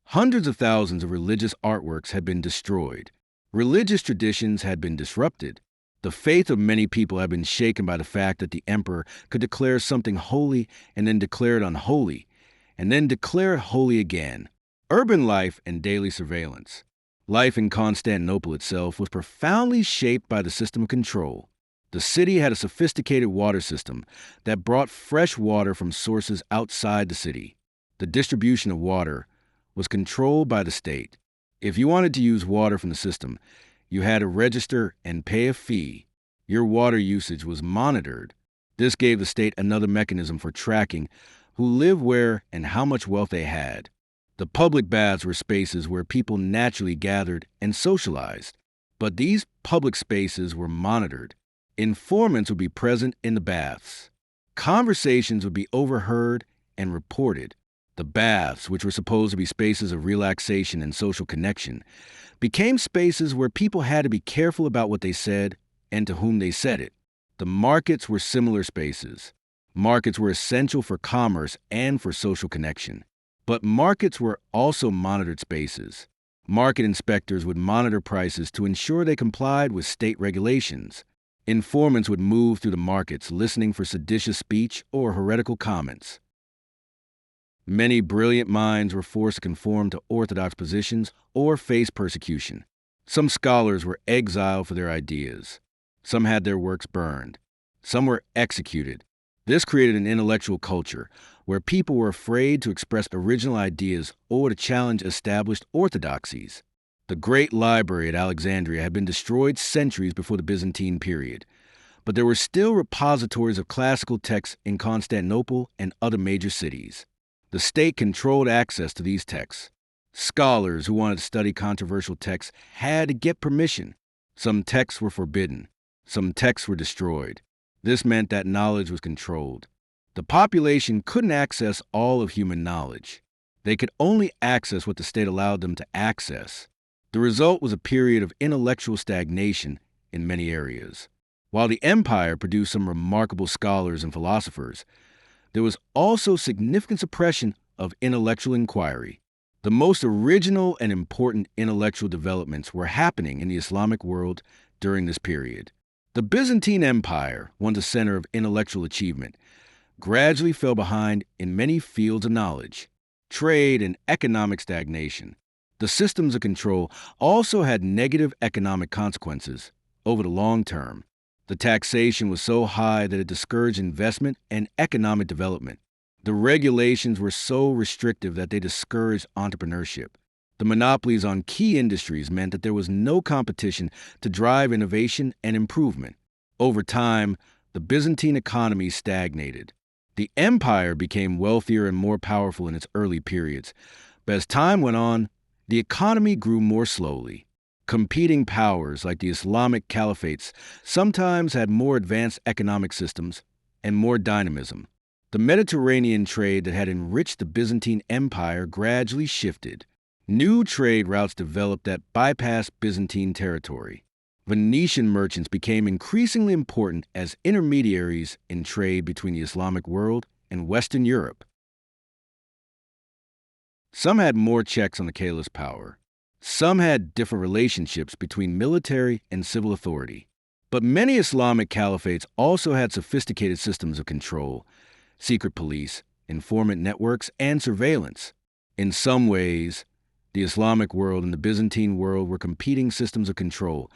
Hundreds of thousands of religious artworks had been destroyed. Religious traditions had been disrupted. The faith of many people had been shaken by the fact that the emperor could declare something holy and then declare it unholy, and then declare it holy again. Urban life and daily surveillance. Life in Constantinople itself was profoundly shaped by the system of control. The city had a sophisticated water system that brought fresh water from sources outside the city. The distribution of water was controlled by the state. If you wanted to use water from the system, you had to register and pay a fee. Your water usage was monitored. This gave the state another mechanism for tracking who lived where and how much wealth they had. The public baths were spaces where people naturally gathered and socialized, but these public spaces were monitored. Informants would be present in the baths. Conversations would be overheard and reported. The baths, which were supposed to be spaces of relaxation and social connection, became spaces where people had to be careful about what they said and to whom they said it. The markets were similar spaces. Markets were essential for commerce and for social connection. But markets were also monitored spaces. Market inspectors would monitor prices to ensure they complied with state regulations. Informants would move through the markets listening for seditious speech or heretical comments. Many brilliant minds were forced to conform to orthodox positions or face persecution. Some scholars were exiled for their ideas. Some had their works burned. Some were executed. This created an intellectual culture where people were afraid to express original ideas or to challenge established orthodoxies. The great library at Alexandria had been destroyed centuries before the Byzantine period, but there were still repositories of classical texts in Constantinople and other major cities. The state controlled access to these texts. Scholars who wanted to study controversial texts had to get permission. Some texts were forbidden. Some texts were destroyed. This meant that knowledge was controlled. The population couldn't access all of human knowledge. They could only access what the state allowed them to access. The result was a period of intellectual stagnation in many areas. While the empire produced some remarkable scholars and philosophers, there was also significant suppression of intellectual inquiry. The most original and important intellectual developments were happening in the Islamic world during this period. The Byzantine Empire, once a center of intellectual achievement, gradually fell behind in many fields of knowledge. Trade and economic stagnation. The systems of control also had negative economic consequences over the long term. The taxation was so high that it discouraged investment and economic development. The regulations were so restrictive that they discouraged entrepreneurship. The monopolies on key industries meant that there was no competition to drive innovation and improvement. Over time, the Byzantine economy stagnated. The empire became wealthier and more powerful in its early periods, but as time went on, the economy grew more slowly. Competing powers like the Islamic caliphates sometimes had more advanced economic systems and more dynamism. The Mediterranean trade that had enriched the Byzantine Empire gradually shifted. New trade routes developed that bypassed Byzantine territory. Venetian merchants became increasingly important as intermediaries in trade between the Islamic world and Western Europe. Some had more checks on the caliph's power. Some had different relationships between military and civil authority. But many Islamic caliphates also had sophisticated systems of control, secret police, informant networks, and surveillance. In some ways, the Islamic world and the Byzantine world were competing systems of control,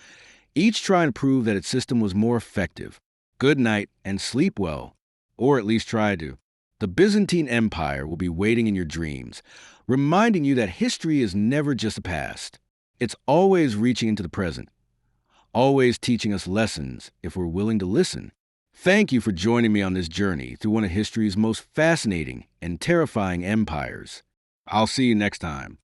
each trying to prove that its system was more effective. Good night and sleep well, or at least try to. The Byzantine Empire will be waiting in your dreams, reminding you that history is never just the past. It's always reaching into the present, always teaching us lessons if we're willing to listen. Thank you for joining me on this journey through one of history's most fascinating and terrifying empires. I'll see you next time.